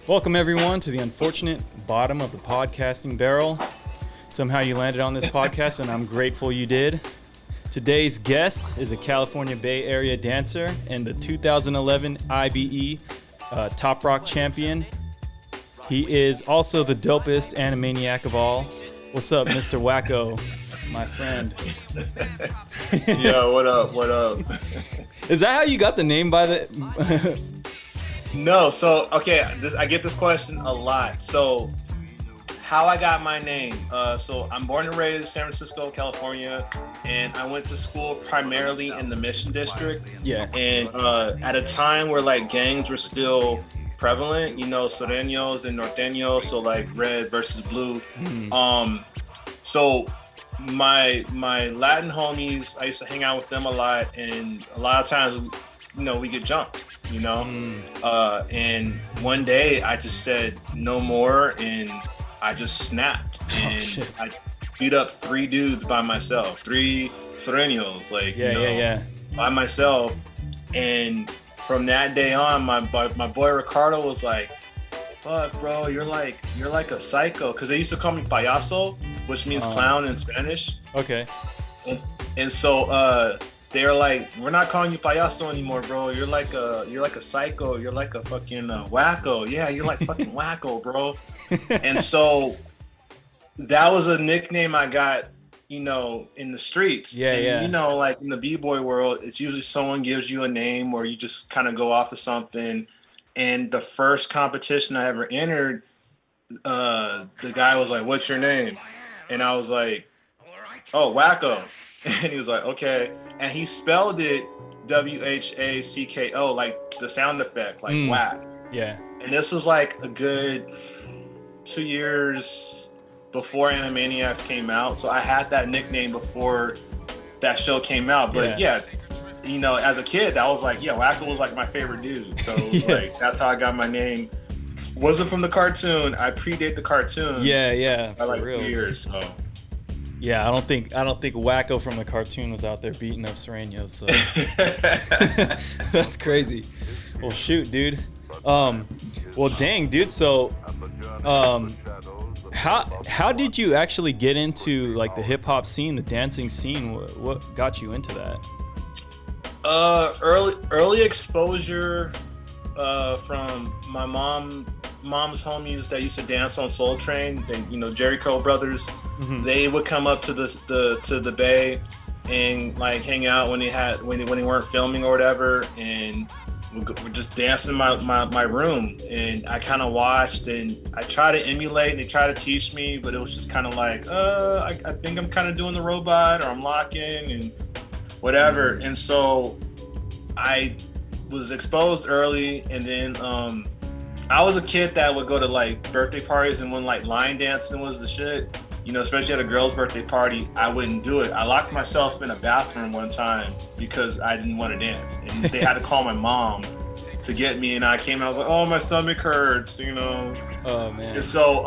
Welcome everyone to the unfortunate bottom of the podcasting barrel. Somehow you landed on this podcast and I'm grateful you did. Today's guest is a California Bay Area dancer and the 2011 IBE Toprock champion. He is also the dopest animaniac of all. What's up, Mr. Whacko, my friend? Yo, what up? What up? Is that how you got the name by the... No, so, okay, I get this question a lot. So, how I got my name. So, I'm born and raised in San Francisco, California, and I went to school primarily in the Mission District. Yeah. And at a time where, like, gangs were still prevalent, you know, Sureños and Norteños, so, like, red versus blue. Mm. So, my Latin homies, I used to hang out with them a lot, and a lot of times, you know, we get jumped. You know, and one day I just said no more, and I just snapped, and I beat up 3 dudes by myself, 3 Sureños, like by myself. And from that day on, my boy Ricardo was like, "Fuck, bro, you're like a psycho," because they used to call me payaso, which means clown in Spanish. Okay. And so they're like, "We're not calling you payaso anymore, bro. You're like a psycho. You're like a fucking wacko. Yeah, you're like fucking wacko, bro." And so that was a nickname I got, you know, in the streets. And, you know, like in the b-boy world, it's usually someone gives you a name or you just kind of go off of something. And the first competition I ever entered, the guy was like, "What's your name?" And I was like, "Oh, Whacko." And he was like, "Okay." And he spelled it W-H-A-C-K-O, like the sound effect, like whack. Yeah. And this was like a good 2 years before Animaniacs came out. So I had that nickname before that show came out. But yeah, you know, as a kid, that was like, Whacko was like my favorite dude. So like that's how I got my name. Wasn't from the cartoon. I predate the cartoon. Yeah. By like 2 years. So. Yeah, I don't think Whacko from the cartoon was out there beating up Sureños, so that's crazy. Well, shoot, dude. Well, dang, dude. So, how did you actually get into like the hip hop scene, the dancing scene? What got you into that? Early exposure from my mom's homies that used to dance on Soul Train. They, you know, Jerry Curl brothers. Mm-hmm. They would come up to the Bay and like hang out when they weren't filming or whatever, and we're just dancing in my room. And I kind of watched and I tried to emulate. And they tried to teach me, but it was just kind of like, I think I'm kind of doing the robot or I'm locking and whatever. Mm-hmm. And so I was exposed early, and then I was a kid that would go to like birthday parties, and when like line dancing was the shit, you know, especially at a girl's birthday party, I wouldn't do it. I locked myself in a bathroom one time because I didn't want to dance, and they had to call my mom to get me. And I came and I was like, "Oh, my stomach hurts," you know. Oh man. And so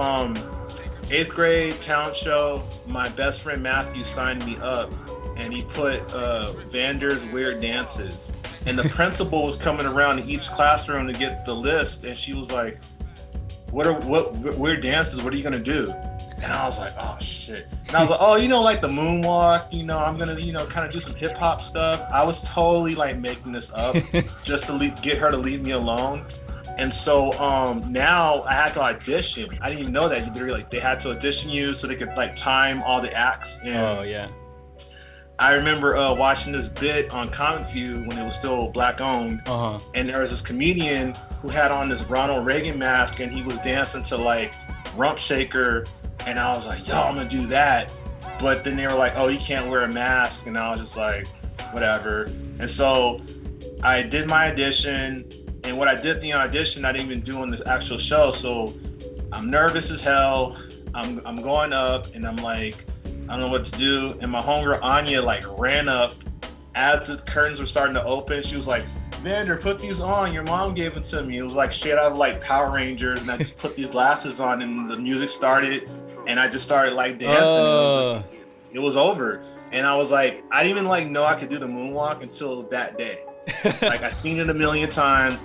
8th grade talent show, my best friend Matthew signed me up, and he put Vander's Weird Dances. And the principal was coming around to each classroom to get the list, and she was like, what weird dances, what are you gonna do? And I was like, oh shit. And I was like, oh, you know, like the moonwalk, you know, I'm gonna, you know, kind of do some hip hop stuff. I was totally like making this up just to get her to leave me alone. And so now I had to audition. I didn't even know that. They had to audition you so they could like time all the acts. And I remember watching this bit on Comic View when it was still black owned, and there was this comedian who had on this Ronald Reagan mask, and he was dancing to like Rump Shaker, and I was like, yo, I'm gonna do that. But then they were like, oh, you can't wear a mask, and I was just like, whatever. And so I did my audition, and what I did the audition, I didn't even do on the actual show. So I'm nervous as hell. I'm going up, and I'm like, I don't know what to do. And my homegirl Anya like ran up as the curtains were starting to open. She was like, "Vander, put these on. Your mom gave it to me." It was like straight out of like Power Rangers. And I just put these glasses on, and the music started, and I just started like dancing. It was over. And I was like, I didn't even like know I could do the moonwalk until that day. Like I seen it a million times.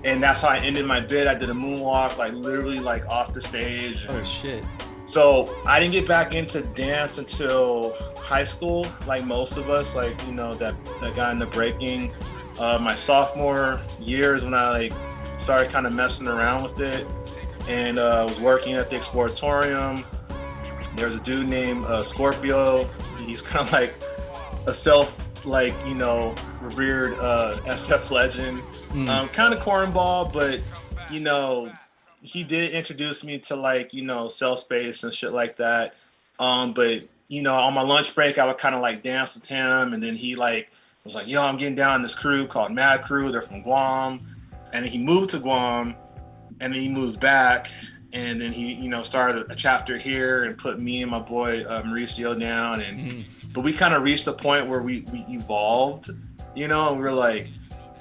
And that's how I ended my bit. I did a moonwalk, like literally like off the stage. Oh shit. So I didn't get back into dance until high school, like most of us, like, you know, that got into breaking. My sophomore year is when I like started kind of messing around with it, and was working at the Exploratorium. There's a dude named Scorpio. He's kind of like a revered SF legend. Kind of cornball, but you know, he did introduce me to like, you know, cell space and shit like that. But you know, on my lunch break, I would kind of like dance with him, and then he like was like, "Yo, I'm getting down in this crew called Mad Crew. They're from Guam," and then he moved to Guam, and then he moved back, and then he, you know, started a chapter here and put me and my boy Mauricio down, and but we kind of reached a point where we evolved, you know, and we were like,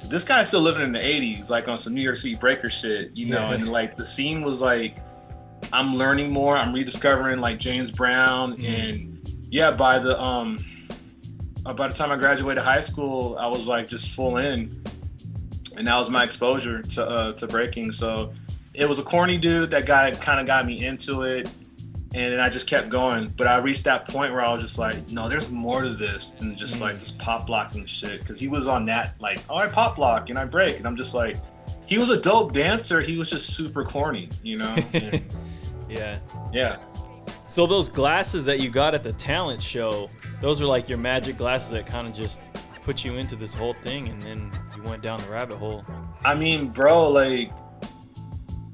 this guy's still living in the 80s, like on some New York City breaker shit, you know, and like the scene was like, I'm learning more, I'm rediscovering like James Brown, and yeah, by the time I graduated high school, I was like just full in, and that was my exposure to breaking. So it was a corny dude that kind of got me into it, and then I just kept going. But I reached that point where I was just like, no, there's more to this than just like this pop blocking shit. Because he was on that like, oh, I pop block and I break, and I'm just like, he was a dope dancer. He was just super corny, you know? And, yeah. So those glasses that you got at the talent show, those were like your magic glasses that kind of just put you into this whole thing, and then you went down the rabbit hole. I mean, bro, like,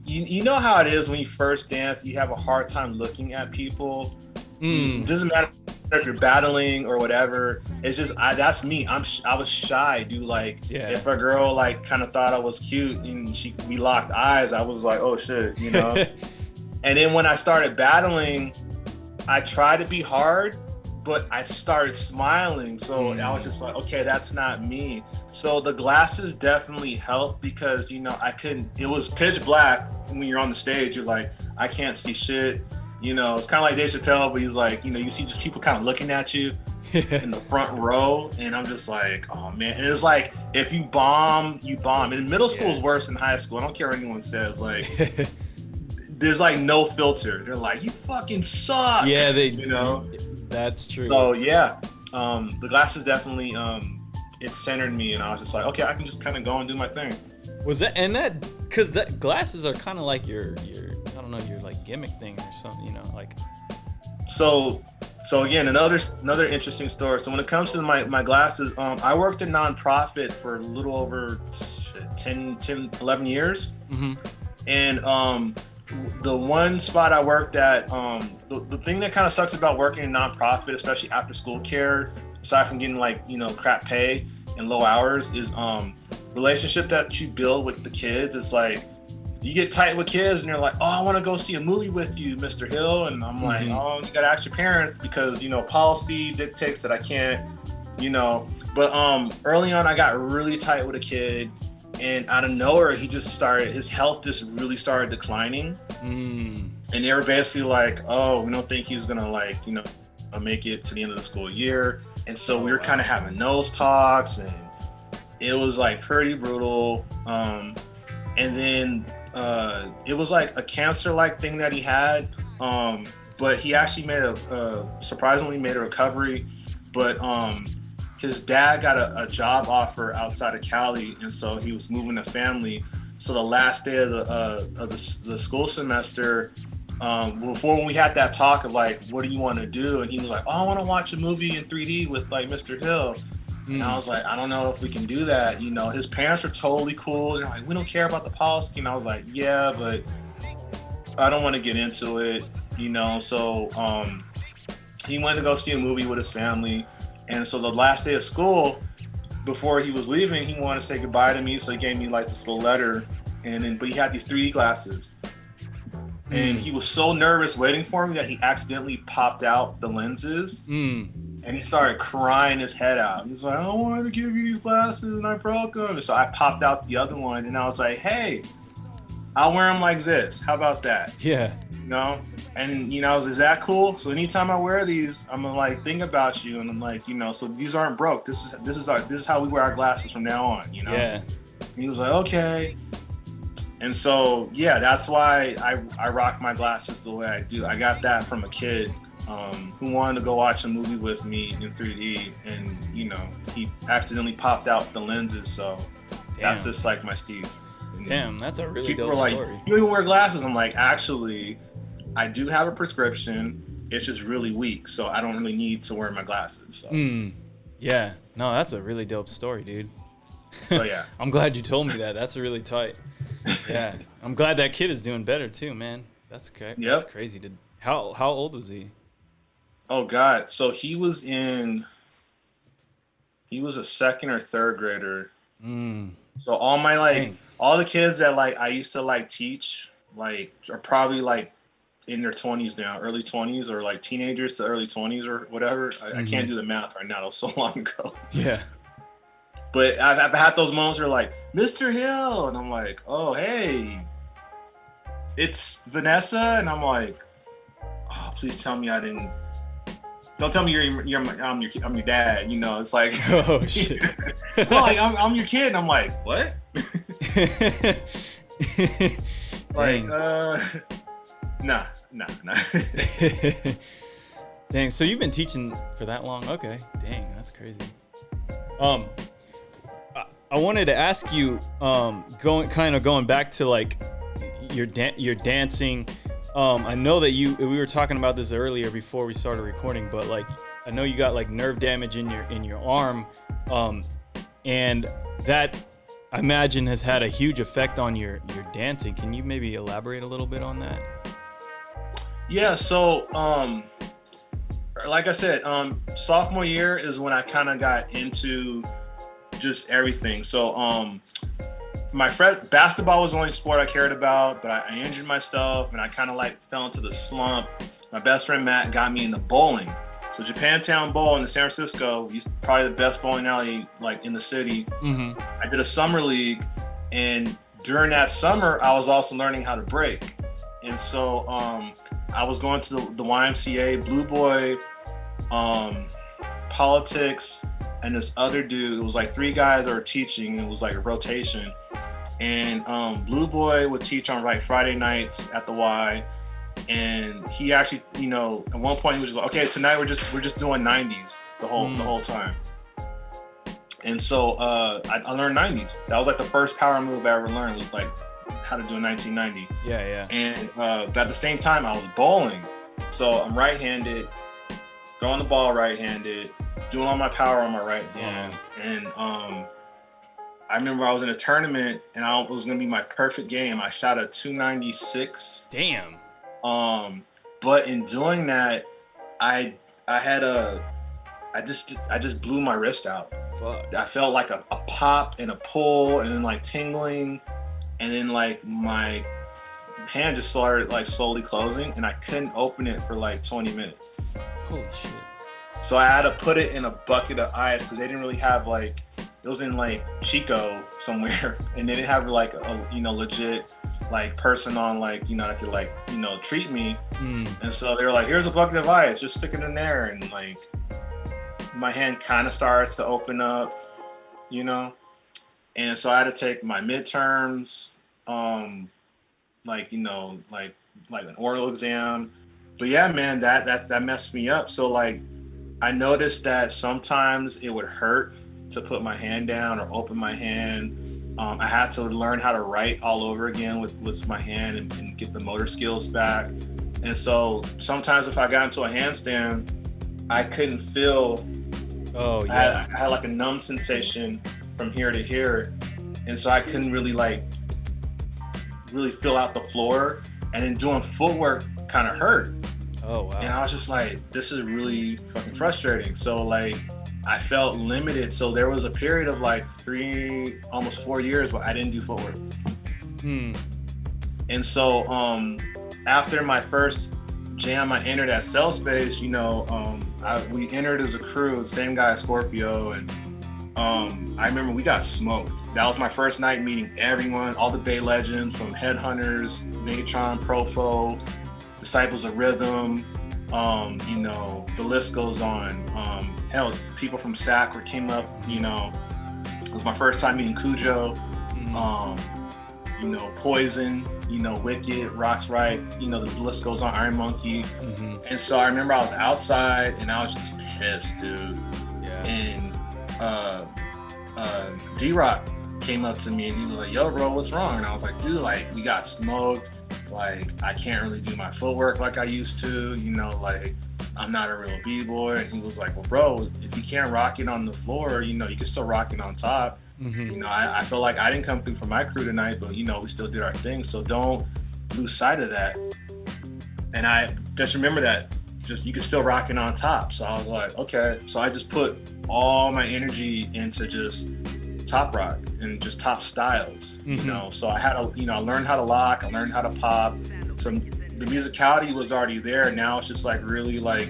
you know how it is when you first dance, you have a hard time looking at people. It doesn't matter if you're battling or whatever. It's just, that's me. I was shy, dude. Like, if a girl like kind of thought I was cute and we locked eyes, I was like, oh shit, you know? And then when I started battling, I tried to be hard, but I started smiling. So I was just like, okay, that's not me. So the glasses definitely helped, because, you know, it was pitch black when you're on the stage. You're like, I can't see shit. You know, it's kind of like Dave Chappelle, but he's like, you know, you see just people kind of looking at you in the front row. And I'm just like, oh man. And it's like, if you bomb, you bomb. And middle school is worse than high school. I don't care what anyone says. Like, there's like no filter. They're like, you fucking suck. Yeah, you know? That's true. So yeah, the glasses definitely, it centered me, and I was just like, okay, I can just kind of go and do my thing. Was that, and that, cause that glasses are kind of like your, I don't know, your like gimmick thing or something, you know, like. So again, another interesting story. So when it comes to my glasses, I worked in nonprofit for a little over 11 years. And, the one spot I worked at, the thing that kind of sucks about working in nonprofit, especially after school care, aside from getting like, you know, crap pay and low hours, is relationship that you build with the kids. It's like, you get tight with kids and you're like, oh, I want to go see a movie with you, Mr. Hill. And I'm like, oh, you got to ask your parents, because, you know, policy dictates that I can't, you know. But early on, I got really tight with a kid. And out of nowhere, his health just really started declining. And they were basically like, oh, we don't think he's gonna like, you know, make it to the end of the school year. And so we were kind of having those talks, and it was like pretty brutal. And then it was like a cancer-like thing that he had. But he actually surprisingly made a recovery. But his dad got a job offer outside of Cali, and so he was moving the family. So the last day of the school semester, before when we had that talk of like, what do you want to do? And he was like, oh, I want to watch a movie in 3D with like Mr. Hill. And I was like, I don't know if we can do that. You know, his parents are totally cool. They're like, we don't care about the policy. And I was like, yeah, but I don't want to get into it, you know? So he went to go see a movie with his family. And so the last day of school, before he was leaving, he wanted to say goodbye to me. So he gave me like this little letter, but he had these 3D glasses. And he was so nervous waiting for me that he accidentally popped out the lenses. And he started crying his head out. He was like, I don't want to give you these glasses, and I broke them. And so I popped out the other one, and I was like, hey, I'll wear them like this. How about that? Yeah. You know? And, you know, is that cool? So anytime I wear these, I'm gonna like think about you, and I'm like, you know, so these aren't broke. This is how we wear our glasses from now on, you know? Yeah. And he was like, okay. And so, yeah, that's why I rock my glasses the way I do. I got that from a kid who wanted to go watch a movie with me in 3D, and you know, he accidentally popped out the lenses. So that's just like my Steve's. Damn, that's a really dope like, story. You don't even wear glasses. I'm like, actually, I do have a prescription. It's just really weak, so I don't really need to wear my glasses. So. Yeah, no, that's a really dope story, dude. So yeah, I'm glad you told me that. That's really tight. Yeah, I'm glad that kid is doing better too, man. That's okay. Yep. That's crazy. How old was he? Oh God, so he was a second or third grader. So all my all the kids that like I used to like teach like are probably like in their 20s now, early 20s, or like teenagers to early 20s or whatever. I can't do the math right now. It was so long ago. Yeah. But I've had those moments where like, Mr. Hill, and I'm like, oh, hey, it's Vanessa, and I'm like, oh, please tell me I didn't. Don't tell me I'm your dad. You know, it's like, oh shit. Well, like I'm your kid, and I'm like, what? Like, nah. Dang, so you've been teaching for that long? Okay, dang, that's crazy. I wanted to ask you, going back to like your dancing. I know that we were talking about this earlier before we started recording, but like I know you got like nerve damage in your arm, and that I imagine has had a huge effect on your dancing. Can you maybe elaborate a little bit on that? Yeah, so like I said, sophomore year is when I kind of got into just everything. So basketball was the only sport I cared about, but I injured myself and I kind of like fell into the slump. My best friend Matt got me into bowling. So Japantown Bowl in San Francisco, probably the best bowling alley like in the city. I did a summer league, and during that summer I was also learning how to break. And so I was going to the YMCA, Blue Boy, Politics, and this other dude. It was like three guys that were teaching. It was like a rotation. And Blue Boy would teach on like Friday nights at the Y. And he actually, you know, at one point he was just like, okay, tonight we're just doing 90s the whole time. And so I learned 90s. That was like the first power move I ever learned, was like how to do a 1990. Yeah. And but at the same time I was bowling. So I'm right-handed, throwing the ball right-handed, doing all my power on my right hand. And I remember I was in a tournament and it was gonna be my perfect game. I shot a 296. Damn. But in doing that, I just blew my wrist out. Fuck. I felt like a pop and a pull, and then like tingling, and then like my hand just started like slowly closing, and I couldn't open it for like 20 minutes. Holy shit. So I had to put it in a bucket of ice because they didn't really have like, it was in like Chico somewhere, and they didn't have like a, you know, legit like person on like, you know, that could like, you know, treat me. And so they were like, here's a bucket of ice, just stick it in there. And like my hand kind of starts to open up, you know? And so I had to take my midterms, like, you know, like an oral exam. But yeah, man, that messed me up. So like, I noticed that sometimes it would hurt to put my hand down or open my hand. I had to learn how to write all over again with my hand and get the motor skills back. And so sometimes if I got into a handstand, I couldn't feel. Oh yeah. I had like a numb sensation from here to here, and so I couldn't really feel out the floor. And then doing footwork kind of hurt. Oh wow. And I was just like, this is really fucking frustrating. So like, I felt limited. So there was a period of like 3, almost 4 years where I didn't do footwork. And so after my first jam, I entered at Cell Space, you know, we entered as a crew, same guy, Scorpio, and I remember we got smoked. That was my first night meeting everyone, all the Bay legends from Headhunters, Natron, Profo, Disciples of Rhythm, you know, the list goes on. Hell, people from Sacra came up, you know. It was my first time meeting Cujo. Poison, Wicked, Rocks Right, the list goes on, Iron Monkey. And so I remember I was outside and I was just pissed, dude. Yeah. And D-Rock came up to me and he was like, yo, bro, what's wrong? And I was like, dude, like, we got smoked. Like, I can't really do my footwork like I used to, like, I'm not a real B-boy. And he was like, well, bro, if you can't rock it on the floor, you can still rock it on top. I feel like I didn't come through for my crew tonight, but, we still did our thing. So don't lose sight of that. And I just remember that you can still rock it on top. So I was like, okay. So I just put all my energy into just top rock and just top styles, So I had to, I learned how to lock, I learned how to pop. So the musicality was already there. Now it's just like really like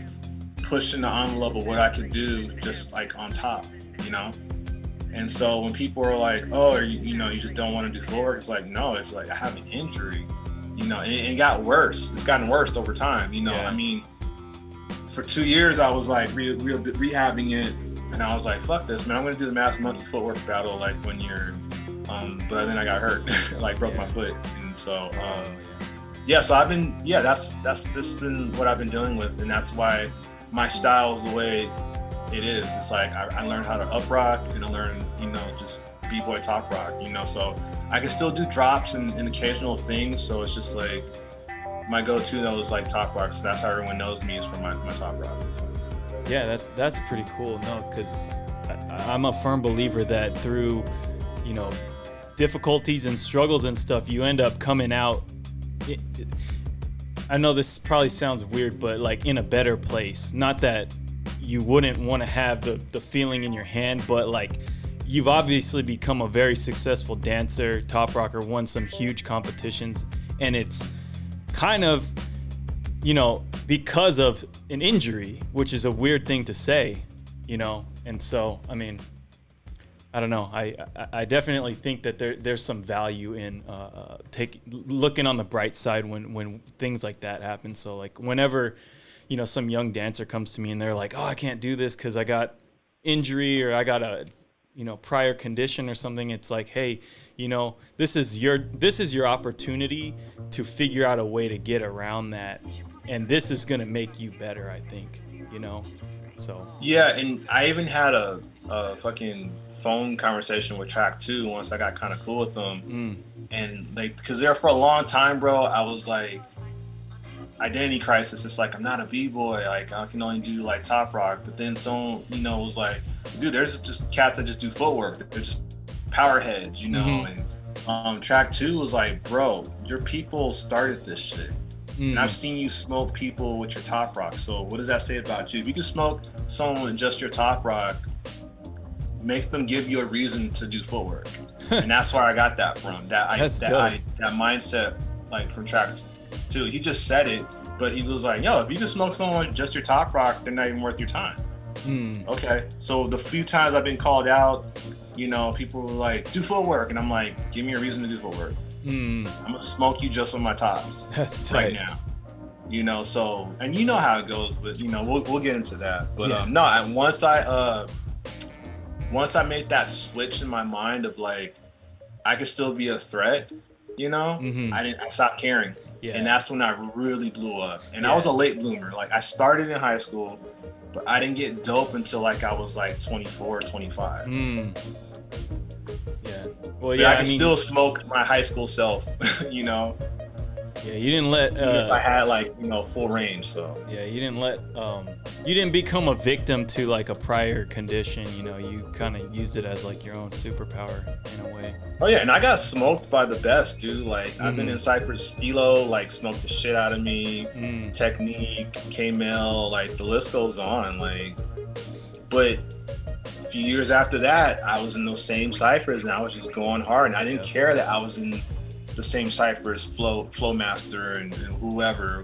pushing the envelope of what I could do just like on top, And so when people are like, oh, you just don't want to do footwork, it's like, no, it's like I have an injury, and it got worse. It's gotten worse over time, I mean, for 2 years I was like rehabbing it, and I was like, fuck this, man, I'm gonna do the Mass Monkey footwork battle like 1 year, but then I got hurt, like broke my foot, and so so I've been that's been what I've been dealing with, and that's why my style is the way it is. It's like I learned how to up rock, and I learned just B-boy top rock, so I can still do drops and occasional things. So it's just like my go-to though is like top rock. So that's how everyone knows me, is from my top rock. Yeah, that's pretty cool. No, because I'm a firm believer that through difficulties and struggles and stuff, you end up coming out. I know this probably sounds weird, but like in a better place. Not that you wouldn't want to have the feeling in your hand, but like you've obviously become a very successful dancer, top rocker, won some huge competitions, and it's kind of because of an injury, which is a weird thing to say, and so I mean, I don't know, I definitely think that there's some value in looking on the bright side when things like that happen. So like whenever some young dancer comes to me and they're like, oh, I can't do this because I got injury or I got a, prior condition or something. It's like, hey, this is your opportunity to figure out a way to get around that. And this is going to make you better, I think, so. Yeah. And I even had a fucking phone conversation with Track 2 once I got kind of cool with them. And like, cause there for a long time, bro, I was like, identity crisis. It's like, I'm not a B-boy, like I can only do like top rock. But then someone was like, dude, there's just cats that just do footwork, they're just power heads, And Track 2 was like, bro, your people started this shit, and I've seen you smoke people with your top rock. So what does that say about you? If you can smoke someone with just your top rock, make them give you a reason to do footwork. And that's where I got that from, that mindset, like from Track 2. He just said it, but he was like, yo, if you just smoke someone with just your top rock, they're not even worth your time. Okay, so the few times I've been called out, people were like, do footwork, and I'm like, give me a reason to do footwork. I'm gonna smoke you just with my tops. That's tight. Right now, so, and how it goes, but we'll get into that. But once I made that switch in my mind of like, I could still be a threat, I stopped caring. Yeah. And that's when I really blew up. And I was a late bloomer. Like I started in high school, but I didn't get dope until like I was like 24, 25. Yeah. Well, but I still smoke my high school self, Yeah, you didn't let. If I had like full range, so. Yeah, you didn't let. You didn't become a victim to like a prior condition. You kind of used it as like your own superpower in a way. Oh yeah, and I got smoked by the best, dude. Like I've been in Cypress, Stilo, like smoked the shit out of me. Technique, K-Mel, like the list goes on. Like, but a few years after that, I was in those same ciphers, and I was just going hard, and I didn't care that I was in the same ciphers, Flowmaster and whoever,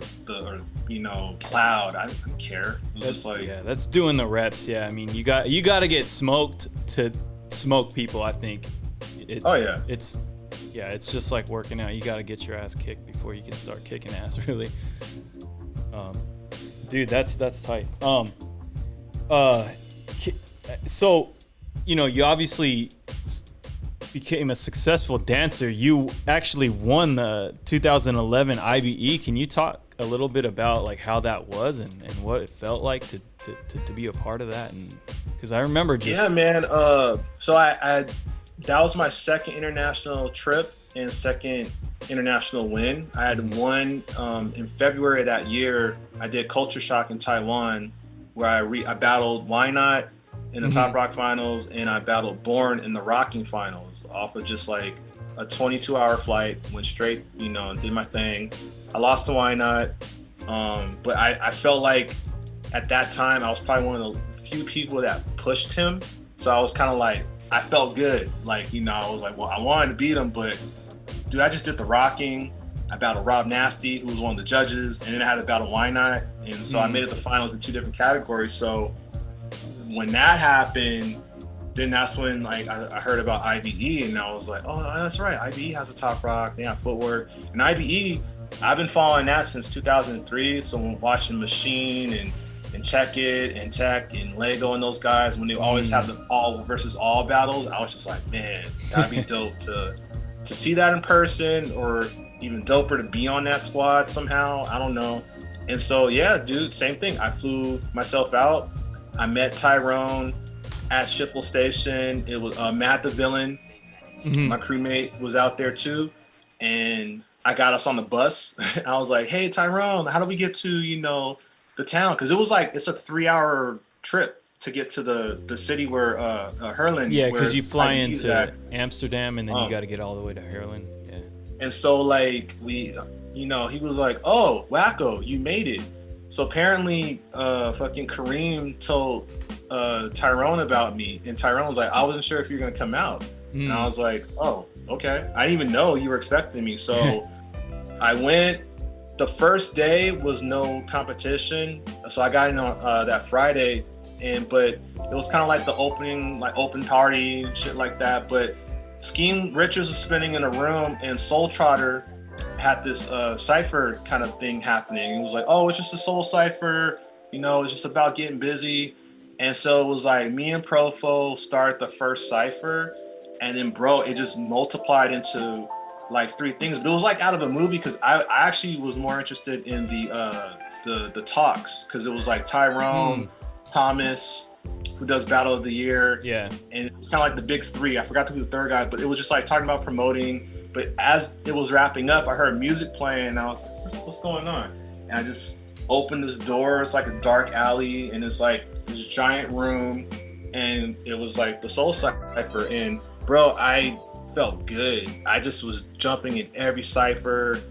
Cloud. I didn't care. It was just like, that's doing the reps. Yeah, I mean, you got to get smoked to smoke people. I think it's just like working out. You got to get your ass kicked before you can start kicking ass. Really, dude, that's tight. So, you obviously became a successful dancer, you actually won the 2011 IBE. Can you talk a little bit about like how that was and what it felt like to be a part of that? And because I remember just man. So I that was my second international trip and second international win. I had one in February of that year. I did Culture Shock in Taiwan, where I battled Why Not in the Toprock finals, and I battled Born in the Rocking finals off of just like a 22-hour flight. Went straight, and did my thing. I lost to Why Not, but I felt like at that time I was probably one of the few people that pushed him. So I was kind of like, I felt good. Like, I was like, well, I wanted to beat him, but dude, I just did the Rocking. I battled Rob Nasty, who was one of the judges, and then I had to battle Why Not. And so I made it to the finals in 2 different categories. So when that happened, then that's when like I heard about IBE, and I was like, oh, that's right. IBE has a Toprock, they have footwork. And IBE, I've been following that since 2003. So when watching Machine and Check It and Tech and Lego and those guys, when they always have the all versus all battles, I was just like, man, that'd be dope to see that in person, or even doper to be on that squad somehow. I don't know. And so, yeah, dude, same thing. I flew myself out. I met Tyrone at Schiphol Station. It was Matt the Villain. My crewmate was out there too. And I got us on the bus. I was like, hey, Tyrone, how do we get to, the town? Because it was like, it's a 3-hour trip to get to the city where Herlin. Yeah, because you fly into Amsterdam and then you got to get all the way to Herlin. Yeah. And so like he was like, oh, Whacko, you made it. So apparently fucking Kareem told Tyrone about me, and Tyrone was like, I wasn't sure if you were gonna come out. And I was like, oh, okay. I didn't even know you were expecting me. So I went. The first day was no competition. So I got in on that Friday, but it was kind of like the open party and shit like that. But Scheme Richards was spinning in a room, and Soul Trotter had this Cypher kind of thing happening. It was like, oh, it's just a Soul Cypher, it's just about getting busy. And so it was like me and Profo started the first Cypher, and then bro, it just multiplied into like 3 things. But it was like out of a movie, because I actually was more interested in the talks, because it was like Tyrone, Thomas, who does Battle of the Year. Yeah. And it was kind of like the big 3. I forgot who the third guy, but it was just like talking about promoting. But as it was wrapping up, I heard music playing, and I was like, what's going on? And I just opened this door. It's like a dark alley, and it's like this giant room, and it was like the Soul Cypher. And bro, I felt good. I just was jumping in every cypher,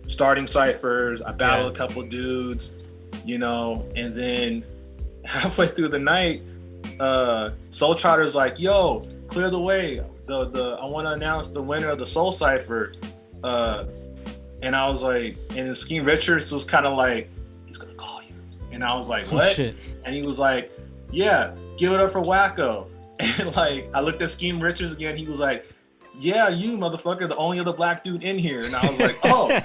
starting ciphers. I battled a couple dudes, and then halfway through the night, Soul Trotter's like, yo, clear the way. I want to announce the winner of the Soul Cypher. And I was like, and then Scheme Richards was kind of like, he's gonna call you. And I was like, what? Shit. And he was like, yeah, give it up for Whacko. And like, I looked at Scheme Richards again. He was like, yeah, you motherfucker, the only other black dude in here. And I was like, oh.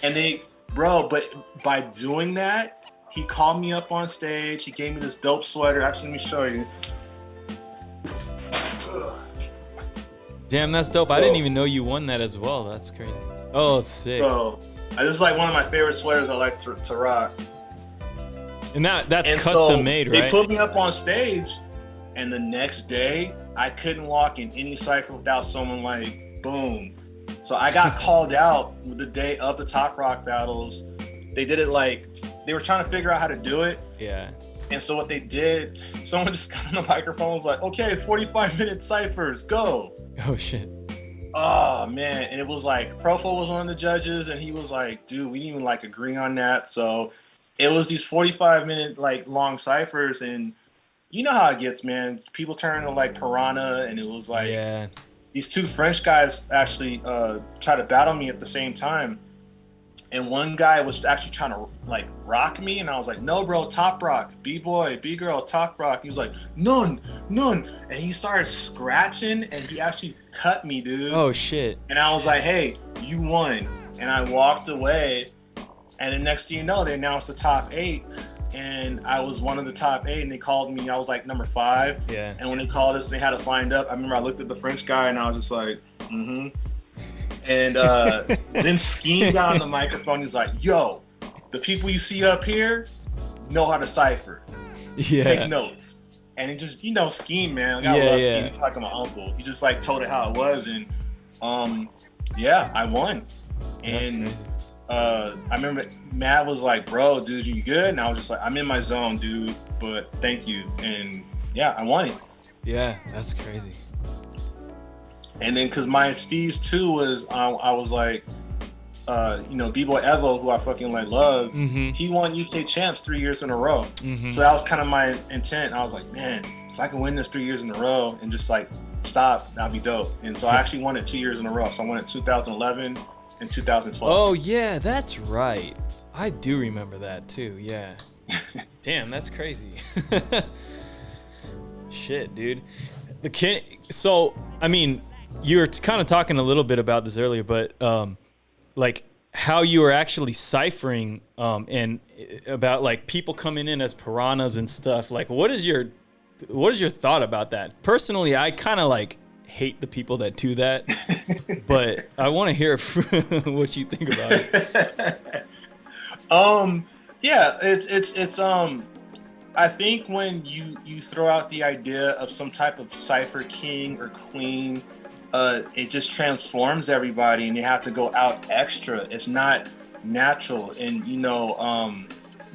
And but by doing that, he called me up on stage. He gave me this dope sweater. Actually, let me show you. Damn, that's dope. I didn't even know you won that as well. That's crazy. Oh, sick. So, this is like one of my favorite sweaters I like to rock. And that's custom made, right? They put me up on stage, and the next day, I couldn't walk in any cypher without someone like, boom. So I got called out the day of the Toprock battles. They did it like, they were trying to figure out how to do it. Yeah. And so what they did, someone just got on the microphone and was like, okay, 45-minute ciphers, go. Oh, shit. Oh, man. And it was like, Profo was one of the judges, and he was like, dude, we didn't even like agree on that. So it was these 45-minute like long ciphers, and you know how it gets, man. People turn to like Piranha, and it was like these 2 French guys actually try to battle me at the same time. And one guy was actually trying to like rock me, and I was like, no, bro, Toprock, B-boy, B-girl, Toprock. He was like, none. And he started scratching, and he actually cut me, dude. Oh, shit. And I was like, hey, you won. And I walked away, and the next thing you know, they announced the top 8. and I was one of the top 8, and they called me. I was like number 5. Yeah. And when they called us, they had us lined up. I remember I looked at the French guy, and I was just like, mm-hmm. And then Scheme got on the microphone. He's like, yo, the people you see up here know how to cipher. Yeah. Take notes. And he just, Scheme, man. Like, I love Scheme. He's like my uncle. He just like told it how it was, and I won. And I remember Matt was like, bro, dude, you good? And I was just like, I'm in my zone, dude, but thank you. And I won it. Yeah, that's crazy. And then because my Steve's too was, I was like, Bboy Evo, who I fucking like love, he won UK champs 3 years in a row. So that was kind of my intent. I was like, man, if I can win this 3 years in a row and just like stop, that'd be dope. And so I actually won it 2 years in a row. So I won it 2011 and 2012. Oh yeah, that's right. I do remember that too. Yeah. Damn, that's crazy. Shit, dude. So I mean, you were kind of talking a little bit about this earlier, but like how you were actually ciphering and about like people coming in as piranhas and stuff. Like, what is your thought about that? Personally, I kind of like hate the people that do that, but I want to hear what you think about it. It's I think when you throw out the idea of some type of Cypher King or Queen, it just transforms everybody, and you have to go out extra. It's not natural, and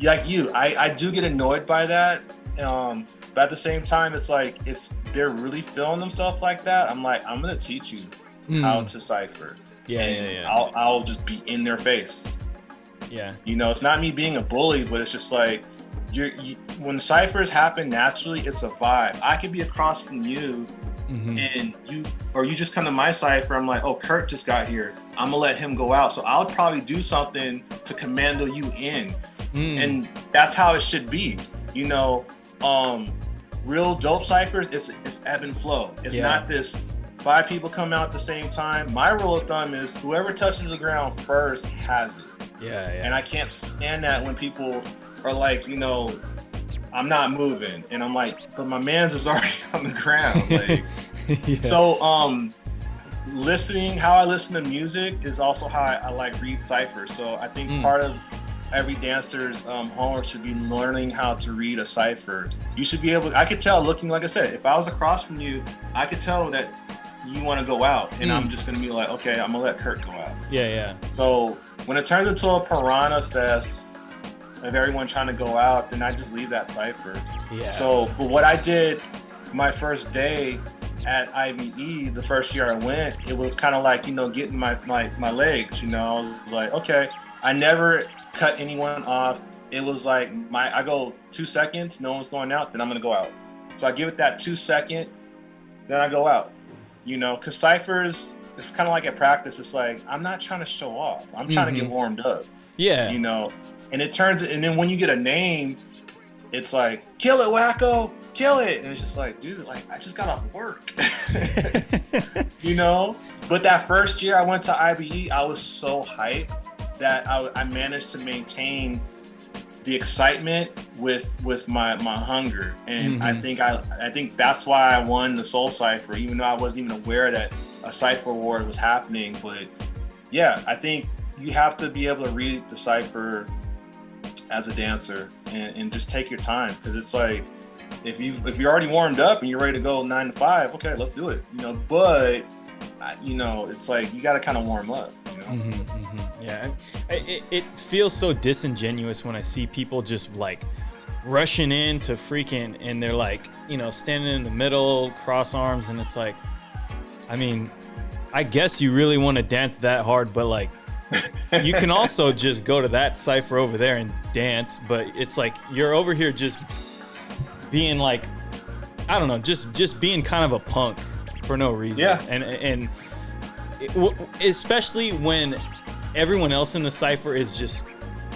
like you, I do get annoyed by that. But at the same time, it's like if they're really feeling themselves like that, I'm like, I'm gonna teach you how to cipher. I'll just be in their face. Yeah. It's not me being a bully, but it's just like when ciphers happen naturally, it's a vibe. I could be across from you, and you just come to my cipher. I'm like, oh, Kurt just got here. I'm gonna let him go out. So I'll probably do something to commando you in, and that's how it should be. Real dope ciphers, it's ebb and flow. It's not this 5 people come out at the same time. My rule of thumb is whoever touches the ground first has it. And I can't stand that when people are like, I'm not moving, and I'm like, but my man's is already on the ground. Like, So listening, how I listen to music is also how I like read ciphers. So I think part of every dancer's homework should be learning how to read a cipher. You should be able, I could tell looking, like I said, if I was across from you, I could tell that you want to go out, and I'm just going to be like, okay, I'm going to let Kurt go out. So when it turns into a piranha fest of everyone trying to go out, then I just leave that cipher. So, but what I did my first day at IBE, the first year I went, it was kind of like, getting my legs, I was like, okay, I never cut anyone off. It was like I go 2 seconds, no one's going out, then I'm gonna go out. So I give it that 2 second, then I go out. Because ciphers, it's kind of like at practice. It's like, I'm not trying to show off. I'm trying to get warmed up. And it turns, and then when you get a name, it's like, kill it, Whacko, kill it. And it's just like, dude, like, I just got off work. But that first year I went to IBE, I was so hyped that I managed to maintain the excitement with my hunger. And I think that's why I won the Soul Cypher, even though I wasn't even aware that a Cypher award was happening. But yeah, I think you have to be able to read the Cypher as a dancer and just take your time, because it's like, if you're already warmed up and you're ready to go 9 to 5, okay, let's do it. But it's like you got to kind of warm up. Yeah, it feels so disingenuous when I see people just like rushing in to freaking, and they're like, standing in the middle, cross arms, and it's like, I mean, I guess you really want to dance that hard, but like, you can also just go to that cipher over there and dance. But it's like you're over here just being like, I don't know, just being kind of a punk for no reason. And especially when everyone else in the cipher is just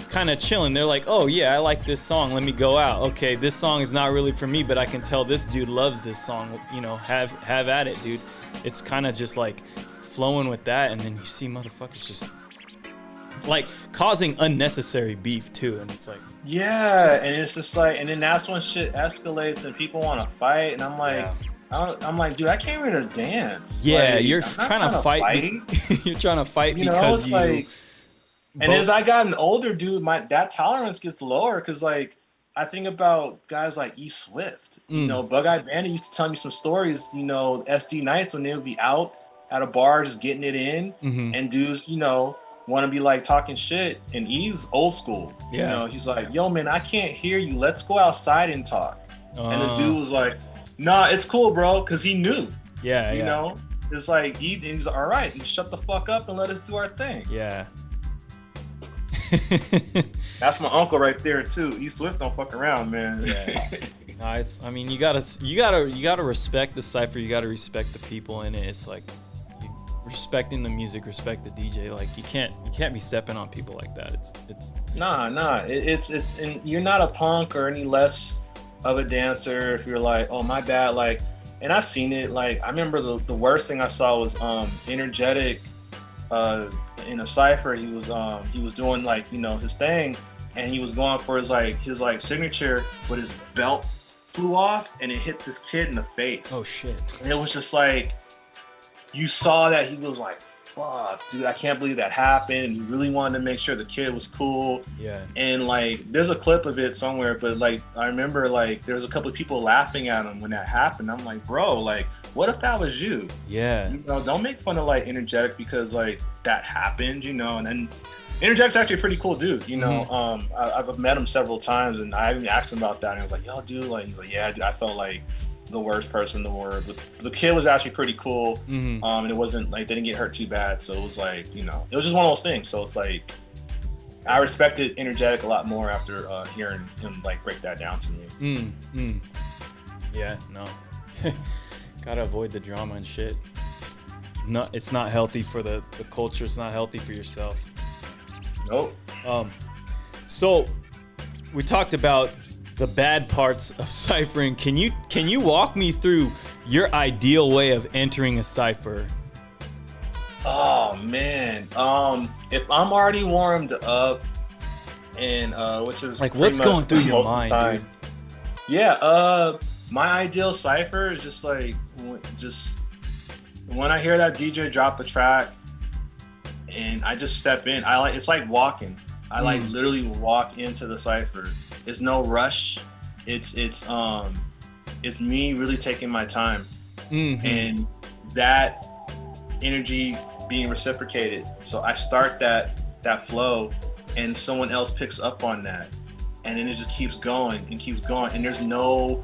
kind of chilling. They're like, oh yeah, I like this song, let me go out. Okay, this song is not really for me, but I can tell this dude loves this song. Have at it, dude. It's kind of just like flowing with that, and then you see motherfuckers just like causing unnecessary beef too, and it's like and it's just like, and then that's when shit escalates and people want to fight, and I'm like, I'm like, dude, I came here to dance. Yeah, like, you're trying to fight. You're trying to fight because you. Like, and as I gotten older, dude, that tolerance gets lower because like I think about guys like E Swift. You know, Bug Eye Bandit used to tell me some stories. You know, SD nights when they would be out at a bar just getting it in, and dudes, you know, want to be like talking shit, and Eve's old school. You know, he's like, yo man, I can't hear you, let's go outside and talk. And the dude was like, nah, it's cool, bro, because he knew. You know, it's like he's all right, and shut the fuck up and let us do our thing. That's my uncle right there too. E Swift don't fuck around, man. Nice. I mean, you gotta respect the cipher. You gotta respect the people in it. It's like respecting the music, respect the DJ. Like you can't be stepping on people like that. It's it's and you're not a punk or any less of a dancer if you're like, oh my bad. Like, and I've seen it. Like I remember the worst thing I saw was Energetic in a cipher. He was doing like, you know, his thing, and he was going for his signature, but his belt flew off and it hit this kid in the face. Oh shit. And it was just like, you saw that he was like, fuck, dude, I can't believe that happened. And he really wanted to make sure the kid was cool. And like, there's a clip of it somewhere, but like, I remember like, there was a couple of people laughing at him when that happened. I'm like, bro, like, what if that was you? You know, don't make fun of like Energetic because like that happened, you know. And then Energetic's actually a pretty cool dude, you know. I've met him several times, and I even asked him about that, and I was like, yo, dude, like, he's like, yeah, dude, I felt like the worst person in the world, but the kid was actually pretty cool. And it wasn't like, they didn't get hurt too bad, so it was like, you know, it was just one of those things. So it's like, I respected Energetic a lot more after hearing him like break that down to me. Gotta avoid the drama and shit. It's not healthy for the culture. It's not healthy for yourself. Nope. So we talked about the bad parts of ciphering. Can you walk me through your ideal way of entering a cipher? Oh man. If I'm already warmed up, and which is like, what's going through your mind, dude? My ideal cipher is just like, when I hear that DJ drop a track and I just step in, it's like walking. I like literally walk into the cipher. It's no rush. It's me really taking my time, and that energy being reciprocated. So I start that flow, and someone else picks up on that, and then it just keeps going and keeps going. And there's no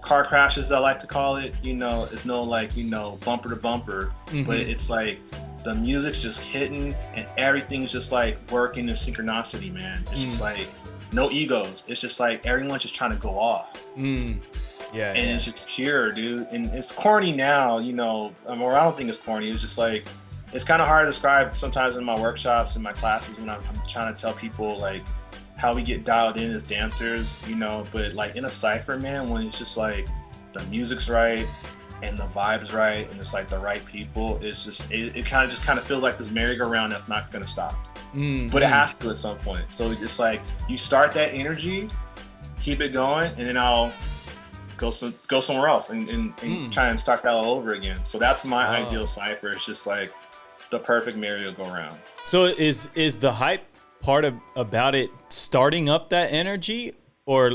car crashes, I like to call it. You know, it's no like, you know, bumper to bumper, but it's like the music's just hitting and everything's just like working in synchronicity, man. It's just like no egos. It's just like everyone's just trying to go off. It's just pure, dude. And it's corny now, you know, or I don't think it's corny. It's just like, it's kind of hard to describe sometimes in my workshops and my classes when I'm trying to tell people like how we get dialed in as dancers, you know. But like in a cipher, man, when it's just like the music's right and the vibe's right and it's like the right people, it's just it kind of feels like this merry-go-round that's not gonna stop. But it has to at some point. So it's like you start that energy, keep it going, and then I'll go somewhere else and try and start that all over again. So that's my ideal cipher. It's just like the perfect merry-go-round. So is the hype part about it starting up that energy, or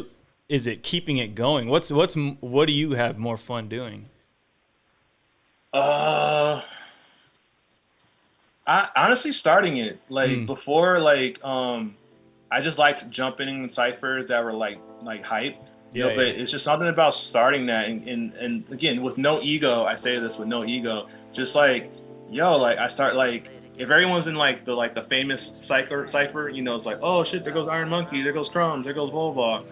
is it keeping it going? What do you have more fun doing? I honestly starting it like before, like I just liked jumping in ciphers that were like hype, you know. But it's just something about starting that, and again with no ego. I say this with no ego, just like, yo, like I start like, if everyone's in like the famous cipher, you know, it's like, oh shit, there goes Iron Monkey, there goes Crumbs, there goes Volvo.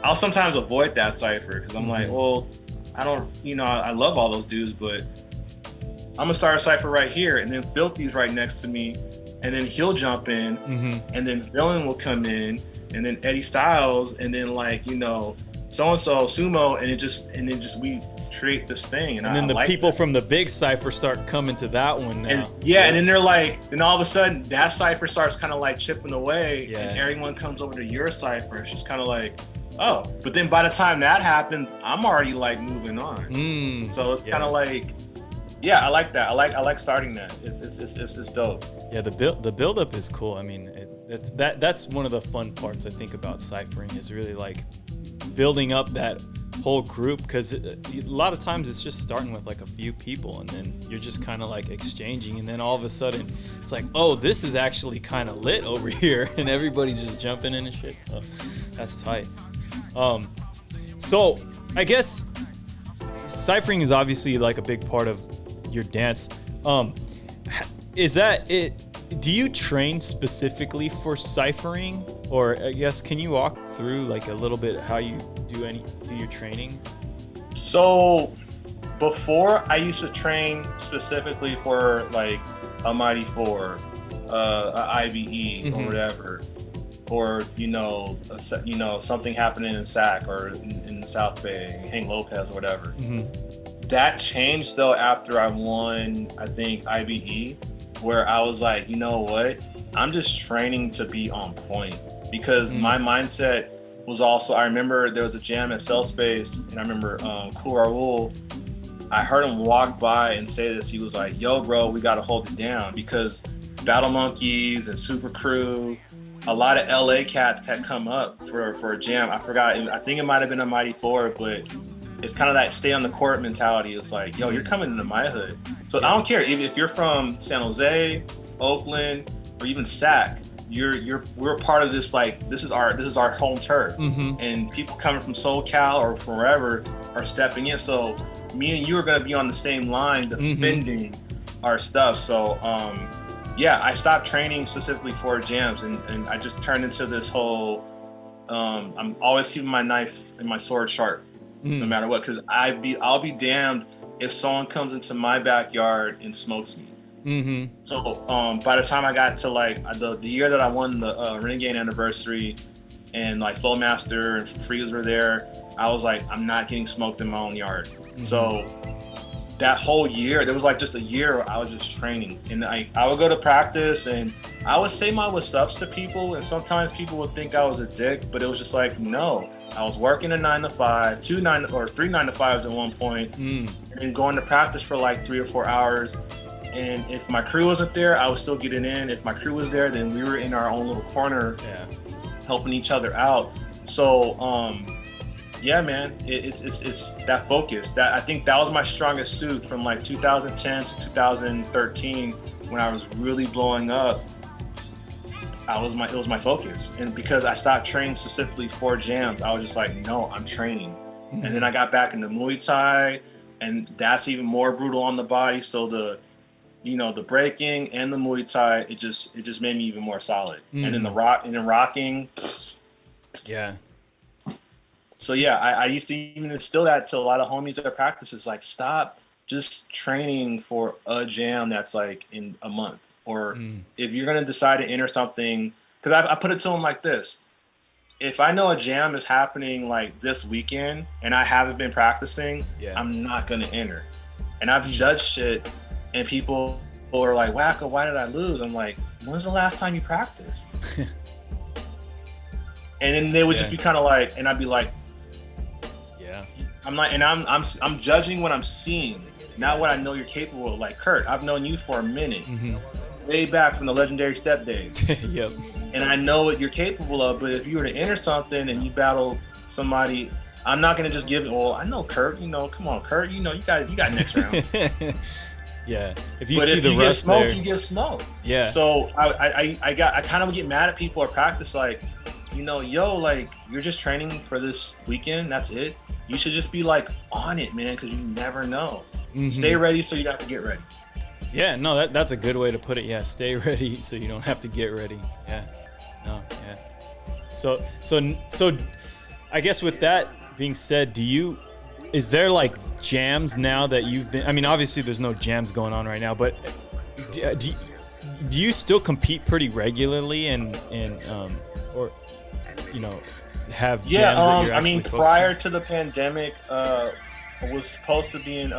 I'll sometimes avoid that cipher because I'm like, well, I don't, you know, I love all those dudes, but I'm gonna start a cipher right here, and then Filthy's right next to me, and then he'll jump in, and then Villain will come in, and then Eddie Styles, and then like, you know, so and so Sumo, and then just we create this thing. And then the people from the big cipher start coming to that one now. And and then they're like, then all of a sudden that cipher starts kind of like chipping away, and everyone comes over to your cipher. It's just kind of like, oh, but then by the time that happens, I'm already like moving on. So it's kind of like, I like that. I like starting that. It's dope. Yeah, the build up is cool. I mean, that's one of the fun parts I think about ciphering is really like building up that whole group, because a lot of times it's just starting with like a few people, and then you're just kind of like exchanging, and then all of a sudden it's like, oh, this is actually kind of lit over here, and everybody's just jumping in and shit. So that's tight. So I guess ciphering is obviously like a big part of your dance. Is that it? Do you train specifically for ciphering, or I guess can you walk through like a little bit how you do your training? So before, I used to train specifically for like a Mighty 4, a IBE or whatever, or something happening in SAC or in the South Bay, Hank Lopez or whatever. That changed though after I won, I think, IBE, where I was like, you know what? I'm just training to be on point, because my mindset was also, I remember there was a jam at Cell Space, and I remember Cool Raul, I heard him walk by and say this. He was like, yo, bro, we got to hold it down, because Battle Monkeys and Super Crew, a lot of LA cats had come up for a jam. I forgot, I think it might have been a Mighty 4, but it's kind of that stay on the court mentality. It's like, yo, you're coming into my hood. So I don't care if you're from San Jose, Oakland, or even SAC, we're part of this, like, this is our home turf. And people coming from SoCal or from wherever are stepping in. So me and you are going to be on the same line defending our stuff. So I stopped training specifically for jams, and I just turned into this whole I'm always keeping my knife and my sword sharp, no matter what, because I'll be damned if someone comes into my backyard and smokes me. So by the time I got to like the year that I won the Renegade anniversary, and like Flowmaster and Freeze were there, I was like, I'm not getting smoked in my own yard. So that whole year, there was like just a year where I was just training, and I would go to practice and I would say my what's ups to people, and sometimes people would think I was a dick, but it was just like, no, I was working a 9 to 5, 3 9 to 5s at one point, and going to practice for like 3 or 4 hours. And if my crew wasn't there, I was still getting in. If my crew was there, then we were in our own little corner, helping each other out. So, man, it's that focus. That I think that was my strongest suit from like 2010 to 2013, when I was really blowing up. It was my focus, and because I stopped training specifically for jams, I was just like, no, I'm training. And then I got back into Muay Thai, and that's even more brutal on the body. So the breaking and the Muay Thai, it just made me even more solid. And then the rocking. So I used to even instill that to a lot of homies at practices, like, stop just training for a jam that's like in a month, or if you're gonna decide to enter something, because I put it to them like this: if I know a jam is happening like this weekend and I haven't been practicing, I'm not gonna enter. And I've judged shit, and people are like, Whacko, why did I lose? I'm like, when's the last time you practiced? And then they would just be kind of like, and I'd be like, I'm like, and I'm judging what I'm seeing, not what I know you're capable of. Like, Kurt, I've known you for a minute, way back from the legendary step days. And I know what you're capable of, but if you were to enter something and you battle somebody, I'm not gonna just give it. Well, I know Kurt, come on, Kurt, you got next round. If you see the rest smoked, there, you get smoked. So I kind of get mad at people at practice, like, like, you're just training for this weekend, that's it. You should just be like on it, man, because you never know. Stay ready so you don't have to get ready. That's a good way to put it. Stay ready so you don't have to get ready. So I guess with that being said, is there like jams now that you've been, I mean, obviously there's no jams going on right now, but do you still compete pretty regularly and or have jams that you're I mean, actually prior focusing? to the pandemic, was supposed to be in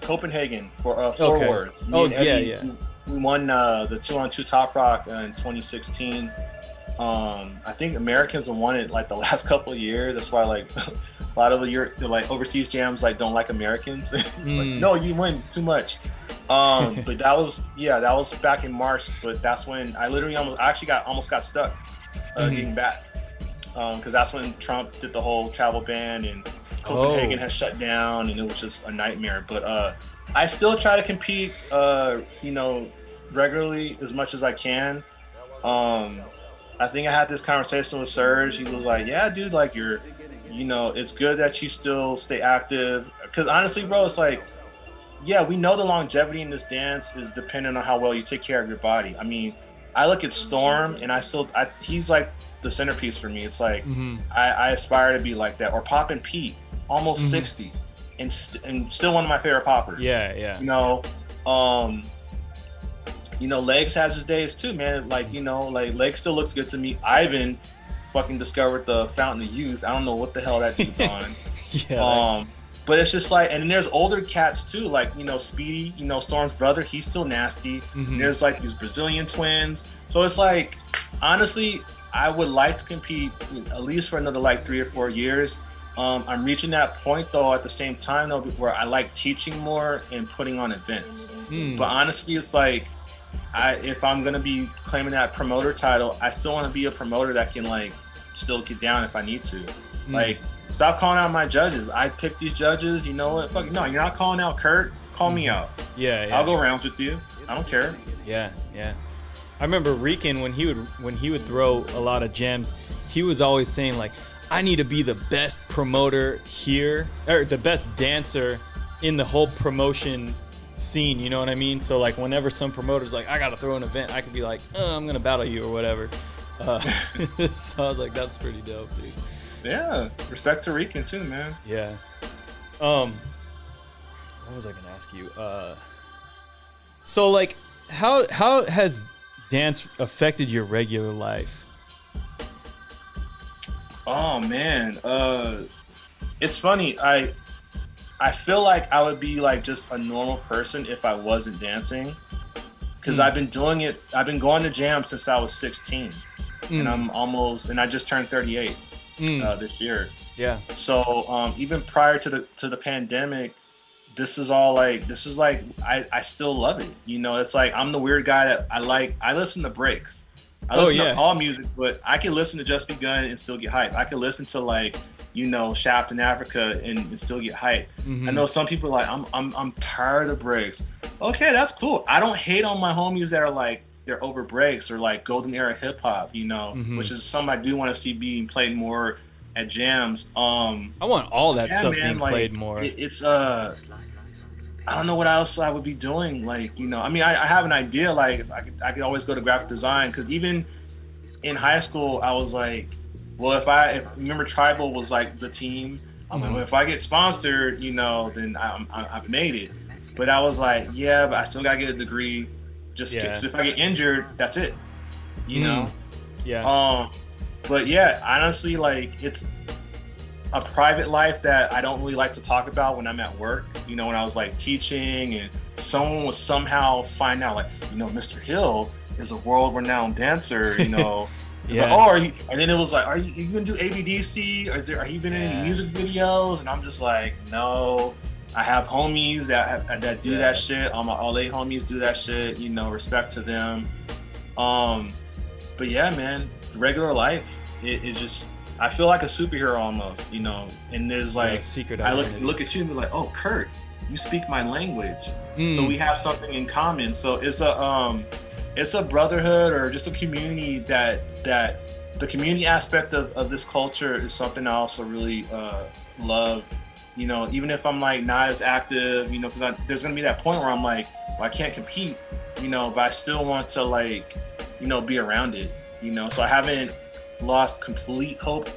Copenhagen for Forwards. Yeah. We won the 2-on-2 Toprock in 2016. I think Americans have won it like the last couple of years. That's why like a lot of the like overseas jams like don't like Americans. Like, no, you win too much. But that was back in March. But that's when I literally almost got stuck getting back, because that's when Trump did the whole travel ban and Copenhagen has shut down, and it was just a nightmare. But I still try to compete, regularly as much as I can. I think I had this conversation with Serge. He was like, "Yeah, dude, like it's good that you still stay active." Because honestly, bro, it's like, yeah, we know the longevity in this dance is dependent on how well you take care of your body. I mean, I look at Storm, and he's like the centerpiece for me. It's like I aspire to be like that. Or Pop and Peep, almost 60, and still one of my favorite poppers. Yeah. Legs has his days too, man. Like Legs still looks good to me. Ivan fucking discovered the Fountain of Youth. I don't know what the hell that dude's on. But it's just like, and then there's older cats too, like Speedy, Storm's brother, he's still nasty. And there's like these Brazilian twins. So it's like, honestly, I would like to compete at least for another like 3 or 4 years. I'm reaching that point though at the same time though where I like teaching more and putting on events. But honestly, it's like, if I'm gonna be claiming that promoter title, I still want to be a promoter that can like still get down if I need to. Like, stop calling out my judges. I picked these judges. You know what? Fuck no, you're not calling out Kurt. Call me out. Yeah. I'll go rounds with you. I don't care. Yeah. I remember Breakin when he would throw a lot of gems. He was always saying like, I need to be the best promoter here, or the best dancer in the whole promotion scene, you know what I mean? So like whenever some promoter's like, I gotta throw an event, I could be like, I'm gonna battle you or whatever. So I was like, that's pretty dope, dude. Yeah, respect to Breakin too, man. Yeah. What was I gonna ask you? So like, how has dance affected your regular life? Oh man, it's funny. I feel like I would be like just a normal person if I wasn't dancing, because I've been doing it. I've been going to jams since I was 16, and and I just turned 38 this year. Yeah. So even prior to the pandemic, this is like I still love it. It's like I'm the weird guy that I listen to breaks. I listen to all music, but I can listen to Just Begun and still get hyped. I can listen to like Shaft in Africa and still get hyped. I know some people are like, I'm tired of breaks. Okay, that's cool. I don't hate on my homies that are like they're over breaks or like golden era hip hop, which is something I do want to see being played more at jams. I want all that stuff being played more. It's I don't know what else I would be doing. Like, I mean, I have an idea. Like, I could always go to graphic design, because even in high school, I was like, well, if remember Tribal was like the team. I was like, well, if I get sponsored, then I've made it. But I was like, yeah, but I still gotta get a degree. So if I get injured, that's it. Yeah. But yeah, honestly, like it's a private life that I don't really like to talk about when I'm at work. When I was like teaching and someone would somehow find out like, Mr. Hill is a world-renowned dancer, It's like, are you? And then it was like, are you gonna do ABDC? Or are you been in any music videos? And I'm just like, no. I have homies that do that shit. All my LA homies do that shit. Respect to them. But yeah, man, regular life, it just, I feel like a superhero almost, And there's like, secret I look at you and be like, oh, Kurt, you speak my language, so we have something in common. So it's a brotherhood or just a community that the community aspect of this culture is something I also really love. Even if I'm like not as active, because there's gonna be that point where I'm like, well, I can't compete, but I still want to like, be around it, So I haven't lost complete hope